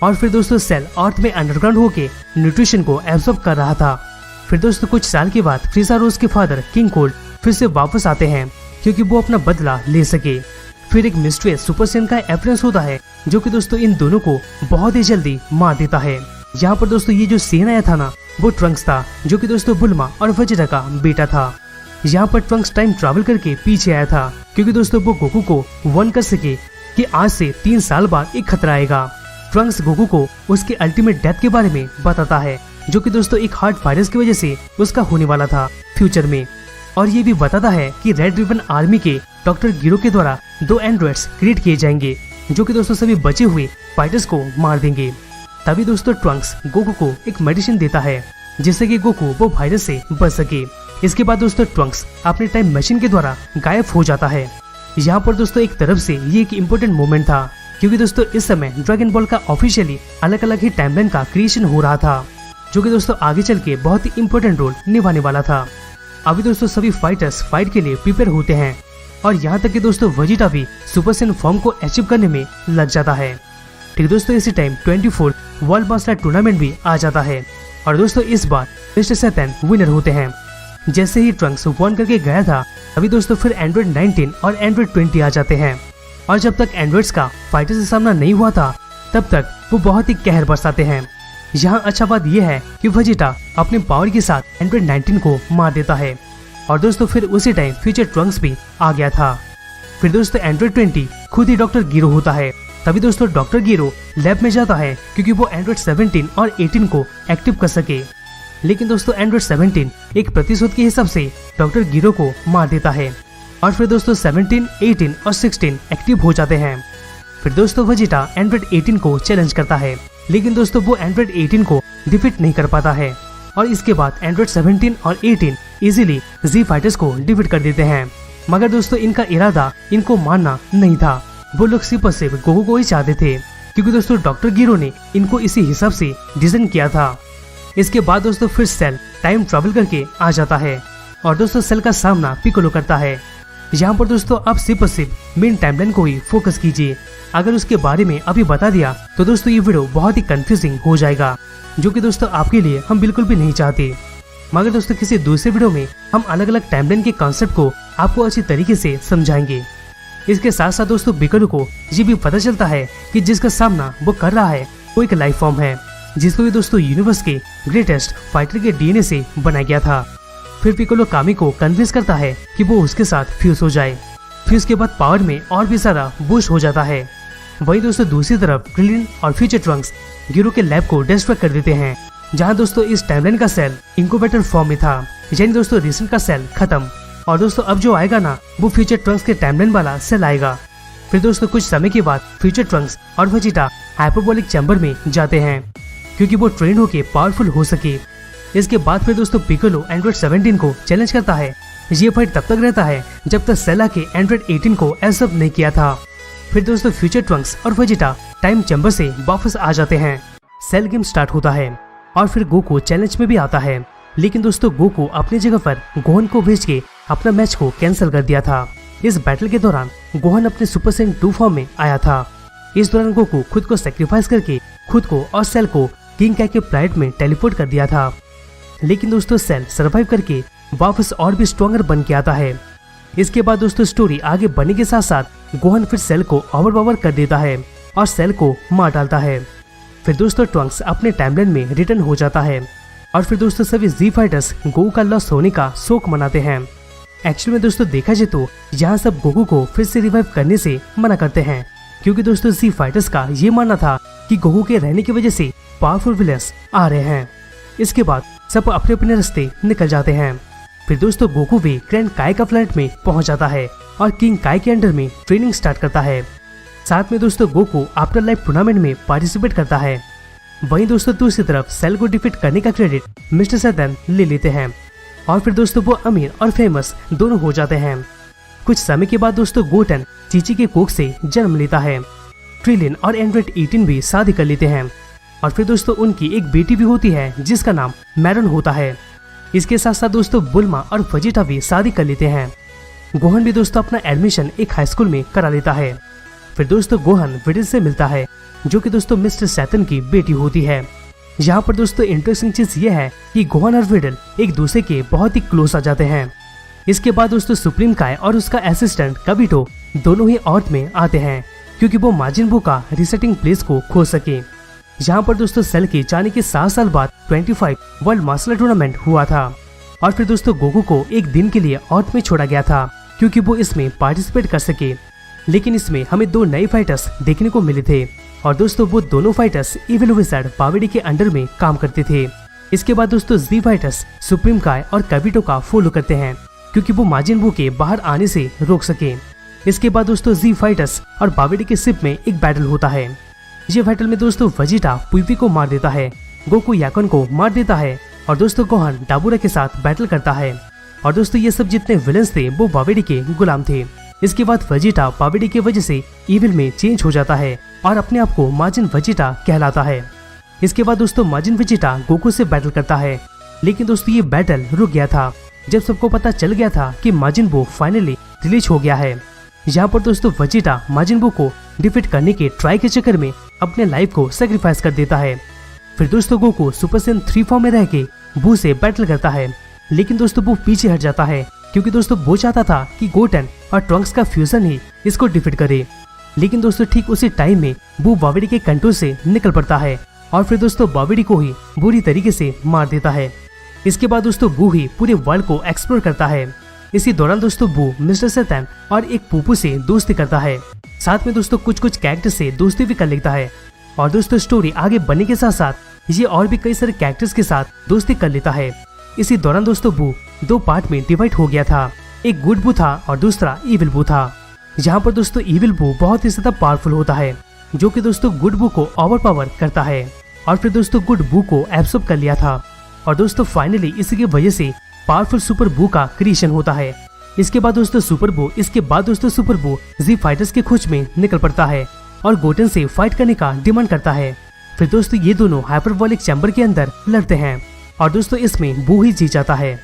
और फिर दोस्तों सेल अर्थ में अंडरग्राउंड होके न्यूट्रिशन को एब्सॉर्ब कर रहा था। फिर दोस्तों कुछ साल के बाद फ्रीजा रोज के फादर किंग कोल्ड फिर से वापस आते हैं, क्योंकि वो अपना बदला ले सके। फिर एक मिस्ट्रियस सुपर सेन का अपीयरेंस होता है, जो कि दोस्तों इन दोनों को बहुत ही जल्दी मार देता है। यहाँ पर दोस्तों ये जो सीन आया था ना, वो ट्रंक्स था, जो कि दोस्तों बुल्मा और वेजिटा का बेटा था। यहाँ पर ट्रंक्स टाइम ट्रैवल करके पीछे आया था, क्योंकि दोस्तों वो गोकू को वार्न कर सके कि आज से 3 साल बाद एक खतरा आएगा। ट्रंक्स गोकू को उसके अल्टीमेट डेथ के बारे में बताता है, जो कि दोस्तों एक हार्ट वायरस की वजह से उसका होने वाला था फ्यूचर में। और ये भी बताता है कि रेड रिबन आर्मी के डॉक्टर गिरो के द्वारा 2 एंड्रॉइड्स क्रिएट किए जाएंगे, जो कि दोस्तों सभी बचे हुए फाइटर्स को मार देंगे। तभी दोस्तों ट्रंक्स गोकू को एक मेडिसिन देता है, जिससे कि गोकू वो वायरस से बच सके। इसके बाद दोस्तों ट्रंक्स अपने टाइम मशीन के द्वारा गायब हो जाता है। यहाँ पर दोस्तों एक तरफ से ये एक इम्पोर्टेंट मोमेंट था, क्योंकि दोस्तों इस समय ड्रैगन बॉल का ऑफिशियली अलग अलग ही टाइमलाइन का क्रिएशन हो रहा था, जो कि दोस्तों आगे चल के बहुत ही इम्पोर्टेंट रोल निभाने वाला था। अभी दोस्तों सभी फाइटर्स फाइट के लिए प्रिपेयर होते हैं, और यहाँ तक कि दोस्तों वेजिटा भी सुपर सेन फॉर्म को अचीव करने में लग जाता है। ठीक दोस्तों इसी टाइम 24 वर्ल्ड मास्टर टूर्नामेंट भी आ जाता है, और दोस्तों इस बार मिस्टर सैटन विनर होते हैं। जैसे ही ट्रंक्स वन करके गया था, अभी दोस्तों फिर एंड्रॉइड 19 और एंड्रॉइड 20 आ जाते हैं, और जब तक एंड्रॉइड्स का फाइटर से सामना नहीं हुआ था, तब तक वो बहुत ही कहर बरसाते हैं। यहाँ अच्छा बात यह है कि वेजिटा अपने पावर के साथ एंड्रॉइड 19 को मार देता है, और दोस्तों फिर उसी टाइम फ्यूचर ट्रंक्स भी आ गया था। फिर दोस्तों एंड्रॉइड 20 खुद ही डॉक्टर गिरो होता है। तभी दोस्तों डॉक्टर गिरो लैब में जाता है, क्योंकि वो एंड्रॉइड 17 और 18 को एक्टिव कर सके। लेकिन दोस्तों एंड्रॉइड 17 एक प्रतिशोध के हिसाब से डॉक्टर गिरो को मार देता है, और फिर दोस्तों 17, 18 और 16 एक्टिव हो जाते हैं। फिर दोस्तों वेजिटा एंड्रॉइड 18 को चैलेंज करता है, लेकिन दोस्तों वो एंड्रॉइड 18 को डिफीट नहीं कर पाता है, और इसके बाद एंड्रॉइड 17 और 18 इजीली जी फाइटर्स को डिफीट कर देते हैं। मगर दोस्तों इनका इरादा इनको मारना नहीं था, वो लोग सिर्फ गोकू को ही चाहते थे, क्योंकि दोस्तों डॉक्टर गिरो ने इनको इसी हिसाब से डिजाइन किया था। इसके बाद दोस्तों फिर सेल टाइम ट्रैवल करके आ जाता है, और दोस्तों सेल का सामना पिकोलो करता है। यहाँ पर दोस्तों आप सिर्फ मेन टाइमलाइन को ही फोकस कीजिए। अगर उसके बारे में अभी बता दिया तो दोस्तों ये वीडियो बहुत ही कंफ्यूजिंग हो जाएगा, जो कि दोस्तों आपके लिए हम बिल्कुल भी नहीं चाहते। मगर दोस्तों किसी दूसरे वीडियो में हम अलग अलग टाइमलाइन के कॉन्सेप्ट को आपको अच्छी तरीके से समझाएंगे। इसके साथ साथ दोस्तों पिकोलो को ये भी पता चलता है कि जिसका सामना वो कर रहा है वो एक लाइफ फॉर्म है, जिसको भी दोस्तों यूनिवर्स के ग्रेटेस्ट फाइटर के डीएनए से बनाया गया था। फिर पिकोलो कामी को कन्विंस करता है कि वो उसके साथ फ्यूज हो जाए। फिर उसके बाद पावर में और भी ज्यादा बूस्ट हो जाता है। वही दोस्तों दूसरी तरफ क्रिलिन और फ्यूचर ट्रंक्स गिरो के लैब को डिस्ट्रॉय कर देते हैं, जहाँ दोस्तों इस टाइमलाइन का सेल इंक्यूबेटर फॉर्म में था, यानी दोस्तों रिसेंट का सेल खत्म। और दोस्तों अब जो आएगा ना, वो फ्यूचर ट्रंक्स के टाइमलाइन वाला सेल आएगा। फिर दोस्तों कुछ समय के बाद फ्यूचर ट्रंक्स और वेजिटा हाइपरबोलिक चैम्बर में जाते हैं, क्योंकि वो ट्रेन होके पावरफुल हो सके। इसके बाद फिर दोस्तों पिकोलो एंड्रॉइड 17 को चैलेंज करता है। ये फाइट तब तक रहता है जब तक सेल के एंड्रॉइड 18 को एक्सेप्ट नहीं किया था। फिर दोस्तों फ्यूचर ट्रंक्स और वेजिटा टाइम चैम्बर से वापस आ जाते हैं। सेल गेम स्टार्ट होता है और फिर गोकू चैलेंज में भी आता है, लेकिन दोस्तों गोकू अपनी जगह पर गोहन को भेज के अपना मैच को कैंसिल कर दिया था। इस बैटल के दौरान गोहन अपने सुपर सैयन 2 फॉर्म में आया था। इस दौरान गोकू खुद को सेक्रीफाइस करके खुद को और सेल को किंग काय के प्लैनेट में टेलीपोर्ट कर दिया था, लेकिन दोस्तों सेल सर्वाइव करके वापस और भी स्ट्रॉन्गर बन के आता है। इसके बाद दोस्तों स्टोरी आगे बढ़ने के साथ साथ गोहन फिर सेल को ओवरपावर कर देता है और सेल को मार डालता है। फिर दोस्तों ट्रंक्स अपने टाइमलाइन में रिटर्न हो जाता है और फिर दोस्तों सभी जी फाइटर्स गोकू का लॉस होने का शोक मनाते हैं। एक्चुअली में दोस्तों देखा जाए तो यहाँ सब गोकू को फिर से रिवाइव करने से मना करते हैं, क्योंकि दोस्तों जी फाइटर्स का ये मानना था कि गोकू के रहने की वजह से पावरफुल विलेंस आ रहे हैं। इसके बाद सब अपने अपने रास्ते निकल जाते हैं। फिर दोस्तों गोकू भी ग्रैंड काय का प्लैनेट में पहुंच जाता है और किंग काय के अंडर में ट्रेनिंग स्टार्ट करता है। साथ में दोस्तों गोकू आफ्टर लाइफ टूर्नामेंट में पार्टिसिपेट करता है। वहीं दोस्तों दूसरी तरफ सेल को डिफीट करने का क्रेडिट मिस्टर सैतन ले लेते हैं और फिर दोस्तों वो अमीर और फेमस दोनों हो जाते हैं। कुछ समय के बाद दोस्तों गोटन चीची के कोख से जन्म लेता है। ट्रिलियन और एंड्रॉइड 18 भी शादी कर लेते हैं और फिर दोस्तों उनकी एक बेटी भी होती है जिसका नाम मैरन होता है। इसके साथ साथ दोस्तों बुल्मा और वेजिटा भी शादी कर लेते हैं। गोहन भी दोस्तों अपना एडमिशन एक हाई स्कूल में करा लेता है। फिर दोस्तों गोहन विडल से मिलता है जो कि दोस्तों मिस्टर सैतन की बेटी होती है। यहाँ पर दोस्तों इंटरेस्टिंग चीज ये है कि गोहन और विडल एक दूसरे के बहुत ही क्लोज आ जाते हैं। इसके बाद दोस्तों सुप्रीम काय और उसका असिस्टेंट कबिटो दोनों ही अर्थ में आते हैं क्योंकि वो माजिन बू का रिसेटिंग प्लेस को खोज सके। यहाँ पर दोस्तों सेल के जाने के 7 साल बाद 25 वर्ल्ड मार्शल टूर्नामेंट हुआ था और फिर दोस्तों गोकू को एक दिन के लिए अर्थ में छोड़ा गया था क्योंकि वो इसमें पार्टिसिपेट कर सके, लेकिन इसमें हमें 2 नए फाइटर्स देखने को मिले थे और दोस्तों वो दोनों फाइटर्स इविल विजार्ड बावेडी के अंडर में काम करते थे। इसके बाद दोस्तों जी फाइटर्स सुप्रीम काय और कबिटो का फॉलो करते हैं क्योंकि वो माजिन बू के बाहर आने से रोक सके। इसके बाद दोस्तों जी फाइटर्स और बावेडी के शिप में एक बैटल होता है। ये बैटल में दोस्तों वेजिटा पुईपी को मार देता है, गोकू याकन को मार देता है और दोस्तों गोहन डाबुरा के साथ बैटल करता है और दोस्तों ये सब जितने विलेंस थे वो बावेडी के गुलाम थे। इसके बाद वेजिटा बावेडी की वजह से इविल में चेंज हो जाता है और अपने आप को माजिन वेजिटा कहलाता है। इसके बाद दोस्तों माजिन वेजिटा गोकू से बैटल करता है, लेकिन दोस्तों ये बैटल रुक गया था जब सबको पता चल गया था कि माजिन बू फाइनली रिलीज हो गया है। यहाँ पर दोस्तों वेजिटा माजिन बू को डिफीट करने के ट्राई के चक्कर में अपने लाइफ को सेक्रीफाइस कर देता है। फिर दोस्तों गोकू सुपर सैयन 3 फॉर्म में रह के बू से बैटल करता है, लेकिन दोस्तों बू पीछे हट जाता है क्योंकि दोस्तों वो चाहता था कि गोटन और ट्रंक्स का फ्यूजन ही इसको डिफीट करे। लेकिन दोस्तों ठीक उसी टाइम में बू बावेडी के कंट्रोल से निकल पड़ता है और फिर दोस्तों बावेडी को ही बुरी तरीके से मार देता है। इसके बाद दोस्तों बू ही पूरे वर्ल्ड को एक्सप्लोर करता है। इसी दौरान दोस्तों बू मिस्टर सैतन और एक पुपू से दोस्ती करता है, साथ में दोस्तों कुछ कैरेक्टर से दोस्ती भी कर लेता है और दोस्तों स्टोरी आगे बढ़ने के साथ साथ ये और भी कई सारे कैरेक्टर्स के साथ दोस्ती कर लेता है। इसी दौरान दोस्तों बू 2 पार्ट में डिवाइड हो गया था, एक गुड बू था और दूसरा इविल बू था। यहाँ पर दोस्तों इविल बू बहुत ही ज्यादा पावरफुल होता है जो कि दोस्तों गुड बू को ओवर पावर करता है और फिर दोस्तों गुड बू को एब्सॉर्ब कर लिया था और दोस्तों फाइनली इसी की वजह से पावरफुल सुपर बू का क्रिएशन होता है। इसके बाद दोस्तों सुपर बू जी फाइटर्स के खोज में निकल पड़ता है और गोटन से फाइट करने का डिमांड करता है। फिर दोस्तों ये दोनों हाइपरबॉलिक चैम्बर के अंदर लड़ते हैं और दोस्तों इसमें बू ही जीत जाता है।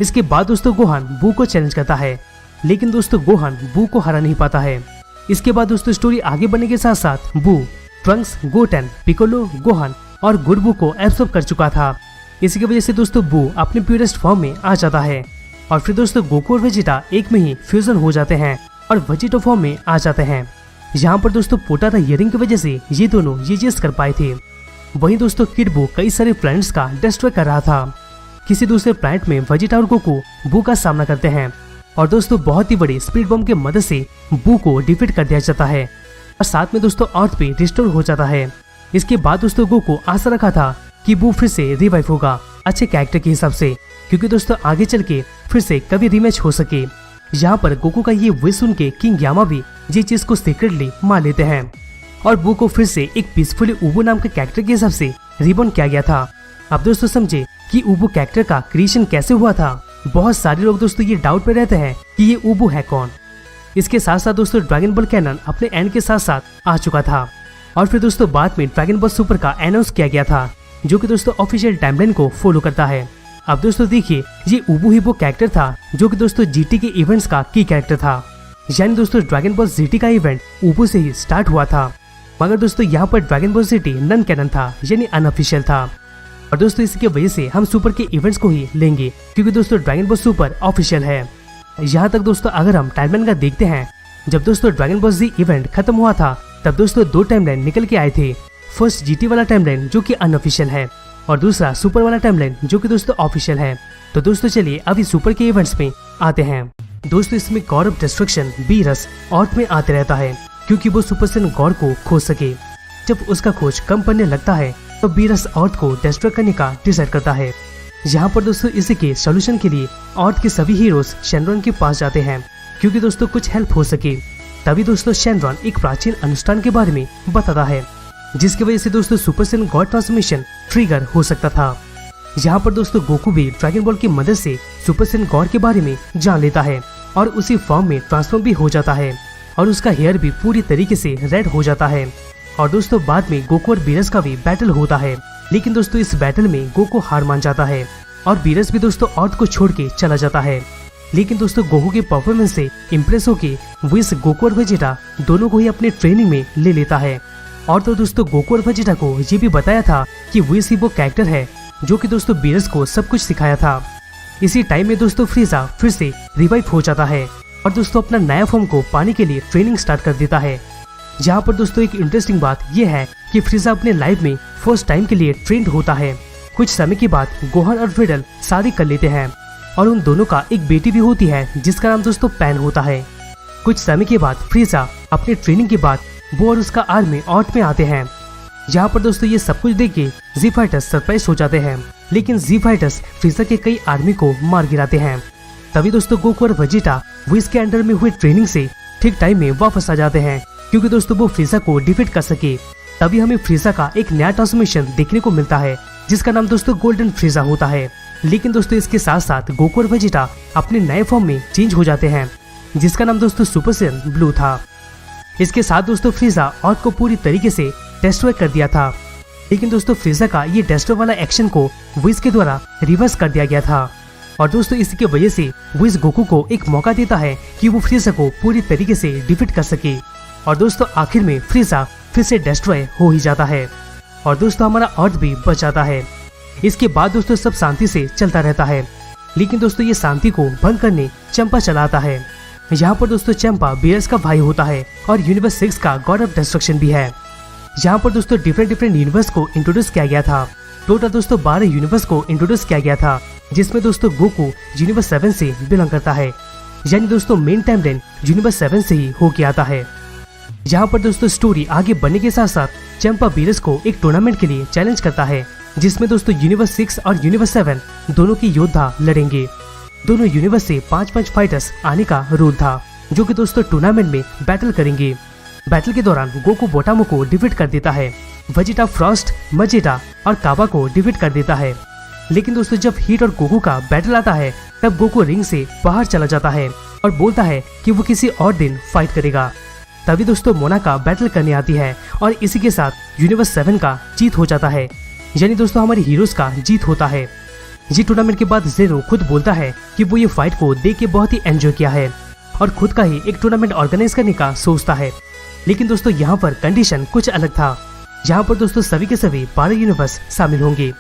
इसके बाद दोस्तों गोहान बू को चैलेंज करता है, लेकिन दोस्तों गोहान बू को हरा नहीं पाता है। इसके बाद दोस्तों स्टोरी आगे बढ़ने के साथ साथ बू ट्रंक्स, गोटन, पिकोलो, गोहान और गुड बू को एब्सॉर्ब कर चुका था। इसी की वजह से दोस्तों बू अपने प्योरेस्ट फॉर्म में आ जाता है और फिर दोस्तों गोकू और वेजिटा एक में ही फ्यूजन हो जाते हैं और वेजिटा फॉर्म में आ जाते हैं। यहाँ पर दोस्तों पोटारा हियरिंग की वजह से ये दोनों ये चीज कर पाए थे। वहीं दोस्तों किड बू कई सारे प्लैनेट्स का डिस्ट्रॉय कर रहा था। किसी दूसरे प्लैनेट में वेजिटा और गोकू बू का सामना करते हैं और दोस्तों बहुत ही बड़ी स्पीड बम के मदद से बू को डिफीट कर दिया जाता है और साथ में दोस्तों अर्थ पे रिस्टोर हो जाता है। इसके बाद दोस्तों गोकू आशा रखा था कि बू फिर से रिवाइव होगा अच्छे कैरेक्टर के हिसाब से, क्योंकि दोस्तों आगे चल के फिर से कभी रीमैच हो सके। यहाँ पर गोकू का ये विश सुन के किंग यामा भी ये चीज को सीक्रेटली मान लेते हैं और बू को फिर से एक पीसफुली उबू नाम के कैरेक्टर के हिसाब से रिबॉर्न किया गया था। अब दोस्तों समझे कि ऊबू कैरेक्टर का क्रिएशन कैसे हुआ था। बहुत सारे लोग दोस्तों ये डाउट में रहते हैं कि ये ऊबू है कौन। इसके साथ साथ दोस्तों ड्रैगन बॉल कैनन अपने एंड के साथ साथ आ चुका था और फिर दोस्तों बाद में ड्रैगन बॉल सुपर का अनाउंस किया गया था, जो कि दोस्तों ऑफिशियल टाइमलाइन को फॉलो करता है। अब दोस्तों देखिए, ये ऊबू ही वो कैरेक्टर था जो कि दोस्तों जीटी के इवेंट्स का की कैरेक्टर था। यानी दोस्तों ड्रैगन बॉल जीटी का इवेंट ऊबू से ही स्टार्ट हुआ था, मगर दोस्तों यहाँ पर Dragon Ball GT non canon था, यानी अनऑफिशियल था। और दोस्तों इसकी वजह से हम सुपर के इवेंट्स को ही लेंगे, क्योंकि दोस्तों ड्रैगन बॉल सुपर ऑफिशियल है। यहाँ तक दोस्तों अगर हम टाइमलाइन का देखते हैं, जब दोस्तों ड्रैगन बॉल जी इवेंट खत्म हुआ था तब दोस्तों 2 टाइमलाइन निकल के आए थे। फर्स्ट जीटी वाला टाइमलाइन जो कि अनऑफिशियल है और दूसरा सुपर वाला टाइमलाइन जो कि दोस्तों ऑफिशियल है। तो दोस्तों चलिए अभी सुपर के इवेंट्स में आते हैं। दोस्तों इसमें गॉड ऑफ डिस्ट्रक्शन बीरस ऑर्थ में आते रहता है, क्योंकि वो सुपरसन गॉड को खोज सके। जब उसका खोज कम पड़ने लगता है तो बीरस ऑर्थ को डिस्ट्रॉय करने का डिसाइड करता है। यहाँ पर दोस्तों इसी के सोल्यूशन के लिए ऑर्थ के सभी हीरोज शेनरॉन के पास जाते हैं, क्योंकि दोस्तों कुछ हेल्प हो सके। तभी दोस्तों शेनरॉन एक प्राचीन अनुष्ठान के बारे में बताता है, जिसकी वजह से दोस्तों सुपरसन गॉड ट्रांसफॉर्मेशन ट्रिगर हो सकता था। यहाँ पर दोस्तों गोकू भी ड्रैगन बॉल की मदद से सुपरसन गॉड के बारे में जान लेता है और उसी फॉर्म में ट्रांसफॉर्म भी हो जाता है और उसका हेयर भी पूरी तरीके से रेड हो जाता है। और दोस्तों बाद में गोकू और बीरस का भी बैटल होता है, लेकिन दोस्तों इस बैटल में गोकू हार मान जाता है और बीरस भी दोस्तों अर्थ को छोड़ के चला जाता है। लेकिन दोस्तों गोकू के परफॉर्मेंस से इम्प्रेस होके विस गोकू और वेजिटा दोनों को ही अपने ट्रेनिंग में ले लेता है। और तो दोस्तों गोकू और वेजिटा को ये भी बताया था कि विस ही वो कैरेक्टर है जो कि दोस्तों बीरस को सब कुछ सिखाया था। इसी टाइम में दोस्तों फ्रीजा फिर से रिवाइव हो जाता है और दोस्तों अपना नया फॉर्म को पाने के लिए ट्रेनिंग स्टार्ट कर देता है। जहाँ पर दोस्तों एक इंटरेस्टिंग बात यह है कि फ्रीजा अपने लाइफ में फर्स्ट टाइम के लिए ट्रेंड होता है। कुछ समय के बाद गोहन और विडल शादी कर लेते हैं और उन दोनों का एक बेटी भी होती है जिसका नाम दोस्तों पैन होता है। कुछ समय के बाद फ्रीजा अपने ट्रेनिंग के बाद वो और उसका आर्मी ऑर्थ में आते हैं। यहाँ पर दोस्तों ये सब कुछ देख के जी फाइटर्स सरप्राइज हो जाते हैं, लेकिन जी फाइटर्स फ्रीजा के कई आर्मी को मार गिराते हैं। तभी दोस्तों गोकू और वेजिटा वो इसके अंडर में हुए ट्रेनिंग से ठीक टाइम में वापस आ जाते हैं, क्योंकि दोस्तों वो फ्रीजा को डिफीट कर सके। तभी हमें फ्रीजा का एक नया ट्रांसफॉर्मेशन देखने को मिलता है, जिसका नाम दोस्तों गोल्डन फ्रीजा होता है। लेकिन दोस्तों इसके साथ साथ गोकू और वेजिटा अपने नए फॉर्म में चेंज हो जाते हैं, जिसका नाम दोस्तों सुपर सैयन ब्लू था। इसके साथ दोस्तों फ्रीजा अर्थ को पूरी तरीके से डिस्ट्रॉय कर दिया था, लेकिन दोस्तों फ्रीजा का ये डिस्ट्रॉय वाला एक्शन को विज के द्वारा रिवर्स कर दिया गया था। और दोस्तों इसकी वजह से विज गोकू को एक मौका देता है कि वो फ्रीजा को पूरी तरीके से डिफीट कर सके। और दोस्तों आखिर में फ्रीजा फिर से डिस्ट्रॉय हो ही जाता है और दोस्तों हमारा अर्थ भी बच जाता है। इसके बाद दोस्तों सब शांति से चलता रहता है, लेकिन दोस्तों ये शांति को भंग करने चंपा चला आता है। यहाँ पर दोस्तों चंपा बीरस का भाई होता है और यूनिवर्स 6 का गॉड ऑफ डिस्ट्रक्शन भी है। यहाँ पर दोस्तों डिफरेंट यूनिवर्स को इंट्रोड्यूस किया गया था। टोटल दोस्तों 12 यूनिवर्स को इंट्रोड्यूस किया गया था, जिसमें दोस्तों गोकू यूनिवर्स 7 से बिलोंग करता है, यानी दोस्तों मेन टाइमलाइन यूनिवर्स 7 से ही होके आता है। यहाँ पर दोस्तों स्टोरी आगे बढ़ने के साथ साथ चंपा बीरस को एक टूर्नामेंट के लिए चैलेंज करता है, जिसमें दोस्तों यूनिवर्स 6 और यूनिवर्स 7 दोनों के योद्धा लड़ेंगे। दोनों यूनिवर्स से 5-5 फाइटर्स आने का रूल था, जो कि दोस्तों टूर्नामेंट में बैटल करेंगे। बैटल के दौरान गोकू बोटामो को डिफीट कर देता है, वेजिटा फ्रॉस्ट, मजेटा और काबा को डिफीट कर देता है। लेकिन दोस्तों जब हीट और गोकू का बैटल आता है तब गोकू रिंग से बाहर चला जाता है और बोलता है कि वो किसी और दिन फाइट करेगा। तभी दोस्तों मोनाका बैटल करने आती है और इसी के साथ यूनिवर्स 7 का जीत हो जाता है, यानी दोस्तों हमारे हीरोज का जीत होता है। जी टूर्नामेंट के बाद जेरो खुद बोलता है कि वो ये फाइट को देख के बहुत ही एंजॉय किया है और खुद का ही एक टूर्नामेंट ऑर्गेनाइज करने का सोचता है। लेकिन दोस्तों यहाँ पर कंडीशन कुछ अलग था। यहाँ पर दोस्तों सभी के सभी 12 यूनिवर्स शामिल होंगे।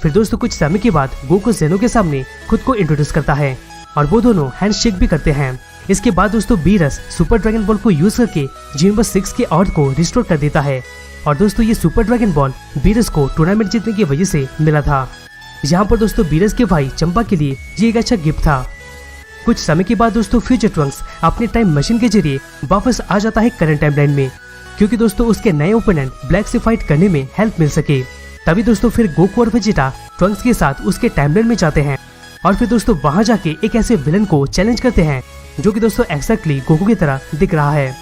फिर दोस्तों कुछ समय के बाद गोकू जेनो के सामने खुद को इंट्रोड्यूस करता है और वो दोनों हैंडशेक भी करते हैं। इसके बाद दोस्तों बीरस सुपर ड्रैगन बॉल को यूज करके यूनिवर्स 6 के अर्थ को रिस्टोर कर देता है और दोस्तों ये सुपर ड्रैगन बॉल बीरस को टूर्नामेंट जीतने की वजह से मिला था। यहाँ पर दोस्तों बीरस के भाई चंपा के लिए ये एक अच्छा गिफ्ट था। कुछ समय के बाद दोस्तों फ्यूचर ट्रंक्स अपने टाइम मशीन के जरिए वापस आ जाता है करंट टाइमलाइन में, क्योंकि दोस्तों उसके नए ओपोनेंट ब्लैक से फाइट करने में हेल्प मिल सके। तभी दोस्तों फिर गोकू और वेजिटा ट्रंक्स के साथ उसके टाइमलाइन में जाते हैं और फिर दोस्तों वहां जाके एक ऐसे विलन को चैलेंज करते हैं जो कि दोस्तों एक्जैक्टली गोकू की तरह दिख रहा है।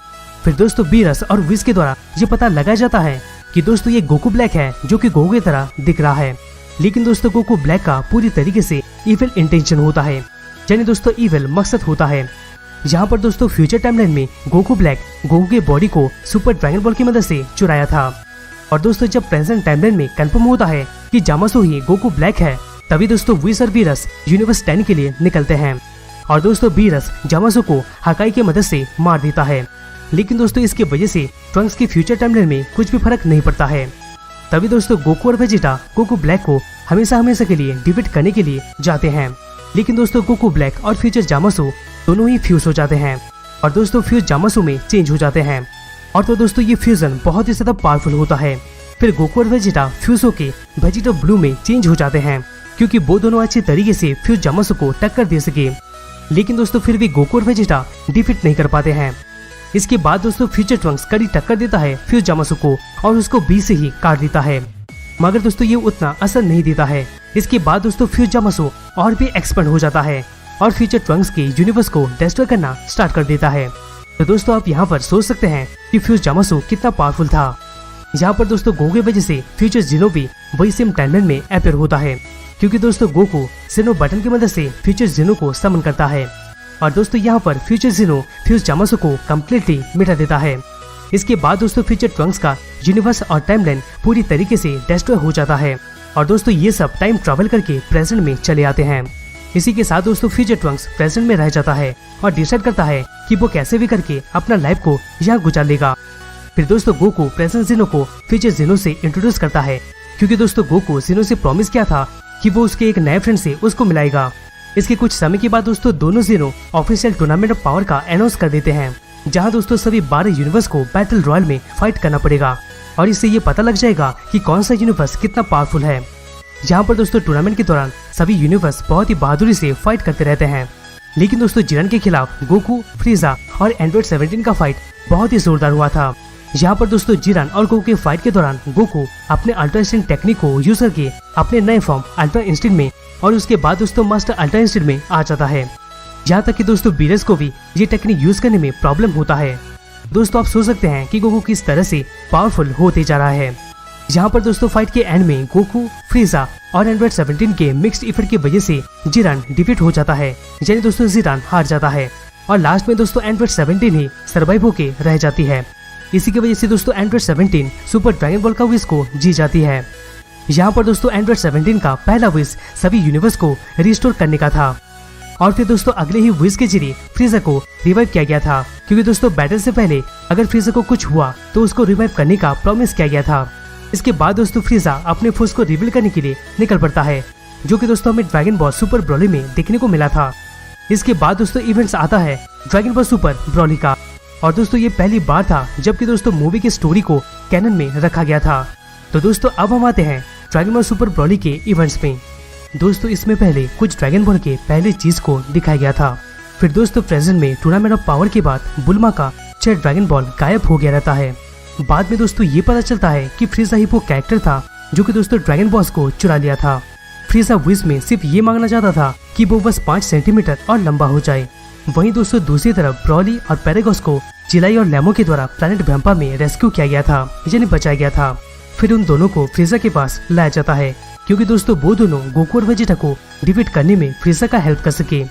फिर दोस्तों बीरस और विज के द्वारा ये पता लगाया जाता है कि दोस्तों ये गोकू ब्लैक है जो कि गोकू की तरह दिख रहा है। लेकिन दोस्तों गोकू ब्लैक का पूरी तरीके से इविल इंटेंशन होता है, यानी दोस्तों इविल मकसद होता है। यहाँ पर दोस्तों फ्यूचर टाइमलाइन में गोकू ब्लैक गोकू के बॉडी को सुपर ड्रैगन बॉल की मदद से चुराया था। और दोस्तों जब प्रेजेंट टाइमलाइन में कंफर्म होता है कि जामासो ही गोकू ब्लैक है, तभी दोस्तों व्हिस और बीरस यूनिवर्स 10 के लिए निकलते हैं। और दोस्तों बीरस जामासो को हकाई की मदद से मार देता है, लेकिन दोस्तों इसकी वजह से ट्रंक्स की फ्यूचर टाइमलाइन में कुछ भी फर्क नहीं पड़ता है। तभी दोस्तों गोकू और वेजिटा गोकू ब्लैक को हमेशा हमेशा के लिए डिफीट करने के लिए जाते हैं, लेकिन दोस्तों गोकू ब्लैक और फ्यूचर जामासो दोनों ही फ्यूज हो जाते हैं और दोस्तों फ्यूज जामासो में चेंज हो जाते हैं। और तो दोस्तों ये फ्यूजन बहुत ही ज्यादा पावरफुल होता है। फिर गोकू और वेजिटा फ्यूज होके वेजिटा ब्लू में चेंज हो जाते हैं, क्योंकि वो दोनों अच्छे तरीके से फ्यूज जामासो को टक्कर दे सके। लेकिन दोस्तों फिर भी गोकू और वेजिटा डिफीट नहीं कर पाते हैं। इसके बाद दोस्तों फ्यूचर ट्रंक्स कड़ी टक्कर देता है फ्यूज जामासो को और उसको बीच से ही काट देता है, मगर दोस्तों ये उतना असर नहीं देता है। इसके बाद दोस्तों फ्यूज जामासो और भी एक्सपेंड हो जाता है और फ्यूचर ट्रंक्स के यूनिवर्स को डिस्ट्रॉय करना स्टार्ट कर देता है। तो दोस्तों आप यहाँ पर सोच सकते हैं कि फ्यूज जामासो कितना पावरफुल था। यहाँ पर दोस्तों गोकू की वजह से फ्यूचर जीनो भी वही सेम टाइमलाइन में अपीयर होता है, क्योंकि दोस्तों गोकू जीनो बटन की मदद से फ्यूचर जीनो को समन करता है और दोस्तों यहाँ पर फ्यूचर जीनो फ्यूज जामासो को कम्प्लीटली मिटा देता है। इसके बाद दोस्तों फ्यूचर ट्रंक्स का यूनिवर्स और टाइमलाइन पूरी तरीके से डिस्ट्रॉय हो जाता है और दोस्तों ये सब टाइम ट्रैवल करके प्रेजेंट में चले आते हैं। इसी के साथ दोस्तों फ्यूचर ट्रंक्स प्रेजेंट में रह जाता है और डिसाइड करता है कि वो कैसे भी करके अपना लाइफ को यहाँ गुजार लेगा। फिर दोस्तों गोकू प्रेजेंट जीनो को फ्यूचर जीनो से इंट्रोड्यूस करता है, क्योंकि दोस्तों गोकू जीनो से प्रॉमिस किया था कि वो उसके एक नए फ्रेंड से उसको मिलाएगा। इसके कुछ समय के बाद दोस्तों दोनों जीनो ऑफिशियल टूर्नामेंट ऑफ पावर का अनाउंस कर देते हैं, जहां दोस्तों सभी 12 यूनिवर्स को बैटल रॉयल में फाइट करना पड़ेगा और इससे ये पता लग जाएगा कि कौन सा यूनिवर्स कितना पावरफुल है। यहाँ पर दोस्तों टूर्नामेंट के दौरान सभी यूनिवर्स बहुत ही बहादुरी से फाइट करते रहते हैं, लेकिन दोस्तों जिरन के खिलाफ गोकू, फ्रीजा और एंड्रॉइड 17 का फाइट बहुत ही जोरदार हुआ था। यहाँ पर दोस्तों जिरन और गोकू के फाइट के दौरान गोकू अपने अल्ट्रा इंस्टिंक्ट टेक्निक को यूज करके अपने नए फॉर्म अल्ट्रा इंस्टिंक्ट में और उसके बाद दोस्तों मास्टर अल्ट्रा इंस्टिंक्ट में आ जाता है। यहाँ तक कि दोस्तों बीरस को भी ये टेक्निक यूज करने में प्रॉब्लम होता है। दोस्तों आप सोच सकते हैं कि गोकू किस तरह से पावरफुल होते जा रहा है। यहाँ पर दोस्तों फाइट के एंड में गोकू, फ्रीजा और एंड्रॉइड 17 के मिक्स्ड इफेक्ट की वजह से जिरन डिफीट हो जाता है, यानी दोस्तों जिरन हार जाता है और लास्ट में दोस्तों एंड्रॉइड 17 ही सर्वाइव होके रह जाती है। इसी की वजह से दोस्तों एंड्रॉइड 17 सुपर ड्रैगन बॉल का विश को जी जाती है। यहाँ पर दोस्तों एंड्रॉइड 17 का पहला विश सभी यूनिवर्स को रिस्टोर करने का था और फिर दोस्तों अगले ही विश के जरिए फ्रीजा को रिवाइव किया गया था, क्योंकि दोस्तों बैटल से पहले अगर फ्रीजा को कुछ हुआ तो उसको रिवाइव करने का प्रॉमिस किया गया था। इसके बाद दोस्तों फ्रीजा अपने फोर्स को रिवील करने के लिए निकल पड़ता है, जो कि दोस्तों हमें ड्रैगन बॉल सुपर ब्रॉली में देखने को मिला था। इसके बाद दोस्तों इवेंट्स आता है ड्रैगन बॉल सुपर ब्रॉली का और दोस्तों ये पहली बार था जबकि दोस्तों मूवी की स्टोरी को कैनन में रखा गया था। तो दोस्तों अब हम आते हैं ड्रैगन बॉल सुपर ब्रॉली के इवेंट्स में। दोस्तों इसमें पहले कुछ ड्रैगन बॉल के पहले चीज को दिखाया गया था। फिर दोस्तों प्रेजेंट में टूर्नामेंट ऑफ पावर के बाद बुल्मा का 6 ड्रैगन बॉल गायब हो गया रहता है। बाद में दोस्तों ये पता चलता है कि फ्रीजा ही वो कैरेक्टर था जो कि दोस्तों ड्रैगन बॉल्स को चुरा लिया था। फ्रीजा विश में सिर्फ ये मांगना चाहता था कि वो बस 5 सेंटीमीटर और लंबा हो जाए। वहीं दोस्तों दूसरी तरफ ब्रॉली और पैरागॉस को जिलाई और लेमो के द्वारा प्लैनेट वैम्पा में रेस्क्यू किया गया था, यानी बचाया गया था। फिर उन दोनों को फ्रीजा के पास लाया जाता है, क्योंकि दोस्तों वो दोनों गोकू और वेजिटा को डिफीट करने में फ्रीजा का हेल्प कर सके।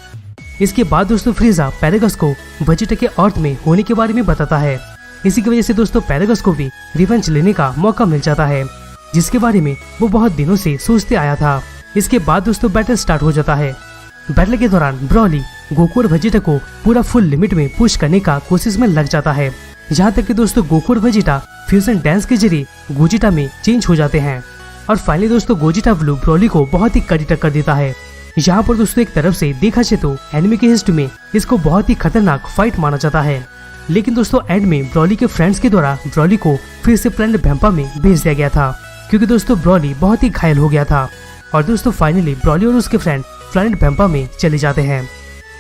इसके बाद दोस्तों फ्रीजा पैरागॉस को वेजिटा के अर्थ में होने के बारे में बताता है। इसी की वजह से दोस्तों पैरागॉस को भी रिवेंज लेने का मौका मिल जाता है, जिसके बारे में वो बहुत दिनों से सोचते आया था। इसके बाद दोस्तों बैटल स्टार्ट हो जाता है। बैटल के दौरान ब्रॉली गोकू और वेजिटा को पूरा फुल लिमिट में पुश करने का कोशिश में लग जाता है, जहाँ तक कि दोस्तों गोकू और वेजिटा फ्यूजन डांस के जरिए गोजिटा में चेंज हो जाते हैं और फाइनली दोस्तों गोजिटा ब्लू ब्रॉली को बहुत ही कड़ी टक्कर देता है। यहाँ पर दोस्तों एक तरफ से देखा जाए तो एनिमे की हिस्ट्री में इसको बहुत ही खतरनाक फाइट माना जाता है, लेकिन दोस्तों एंड में ब्रॉली के फ्रेंड्स के द्वारा ब्रॉली को फिर से प्लैनेट वैम्पा में भेज दिया गया था, क्योंकि दोस्तों ब्रॉली बहुत ही घायल हो गया था। और दोस्तों फाइनली ब्रॉली और उसके फ्रेंड प्लैनेट वैम्पा में चले जाते हैं।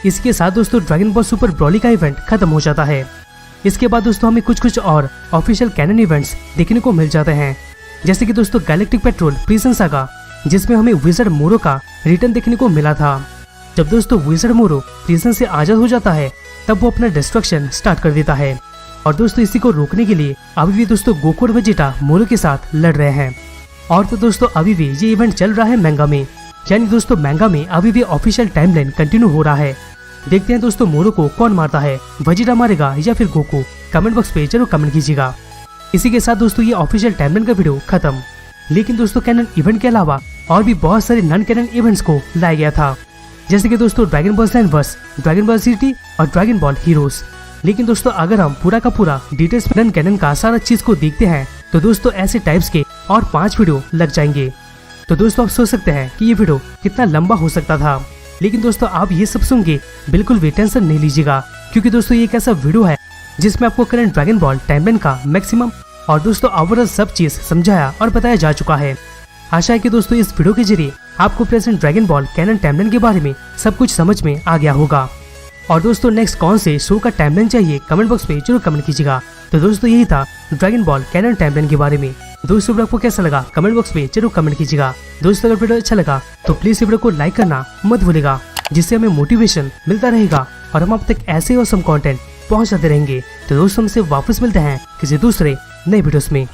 इसके साथ दोस्तों ड्रैगन बॉल सुपर ब्रॉली का इवेंट खत्म हो जाता है। इसके बाद दोस्तों हमें कुछ और ऑफिशियल कैनन इवेंट्स देखने को मिल जाते हैं, जैसे कि दोस्तों गैलेक्टिक पेट्रोल प्रिजन सागा, जिसमें हमें विजर्ड मोरो का रिटर्न देखने को मिला था। जब दोस्तों विजर्ड मोरो प्रिजन से आजाद हो जाता है तब वो अपना डिस्ट्रक्शन स्टार्ट कर देता है और दोस्तों इसी को रोकने के लिए अभी भी दोस्तों गोकू और वेजिटा मोरो के साथ लड़ रहे हैं। और तो दोस्तों अभी भी ये इवेंट चल रहा है मैंगा में, यानी दोस्तों मैंगा में अभी भी ऑफिशियल टाइमलाइन कंटिन्यू हो रहा है। देखते हैं दोस्तों मोरो को कौन मारता है, वेजिटा मारेगा या फिर गोकू? कमेंट बॉक्स पे जरूर कमेंट कीजिएगा। इसी के साथ दोस्तों ये ऑफिशियल टाइमलाइन का वीडियो खत्म। लेकिन दोस्तों कैनन इवेंट के अलावा और भी बहुत सारे नॉन कैनन इवेंट्स को लाया गया था, जैसे कि दोस्तों Dragon Ball verse, Dragon Ball city और ड्रैगन बॉल हीरोज। लेकिन दोस्तों अगर हम पूरा का पूरा डिटेल्स नॉन कैनन का सारा चीज को देखते हैं तो दोस्तों ऐसे टाइप्स के और 5 वीडियो लग जाएंगे। तो दोस्तों आप सोच सकते हैं कि ये वीडियो कितना लंबा हो सकता था। लेकिन दोस्तों आप ये सब सुन के बिल्कुल भी टेंशन नहीं लीजिएगा, क्योंकि दोस्तों ये एक ऐसा वीडियो है जिसमें आपको करंट ड्रैगन बॉल टाइमलाइन का मैक्सिमम और दोस्तों ओवरऑल सब चीज समझाया और बताया जा चुका है। आशा है कि दोस्तों इस वीडियो के जरिए आपको present Dragon Ball canon timeline के बारे में सब कुछ समझ में आ गया होगा। और दोस्तों नेक्स्ट कौन से शो का टाइमलाइन चाहिए कमेंट बॉक्स में जरूर कमेंट कीजिएगा। तो दोस्तों यही था ड्रैगन बॉल कैनन टाइमलाइन के बारे में। दोस्तों वीडियो आपको कैसा लगा कमेंट बॉक्स में जरूर कमेंट कीजिएगा। दोस्तों अगर वीडियो अच्छा लगा तो प्लीज वीडियो को लाइक करना मत भूलिएगा, जिससे हमें मोटिवेशन मिलता रहेगा और हम आप तक ऐसे ऑसम कंटेंट पहुंचाते रहेंगे। तो दोस्तों हमसे वापस मिलते हैं किसी दूसरे नए वीडियोस में।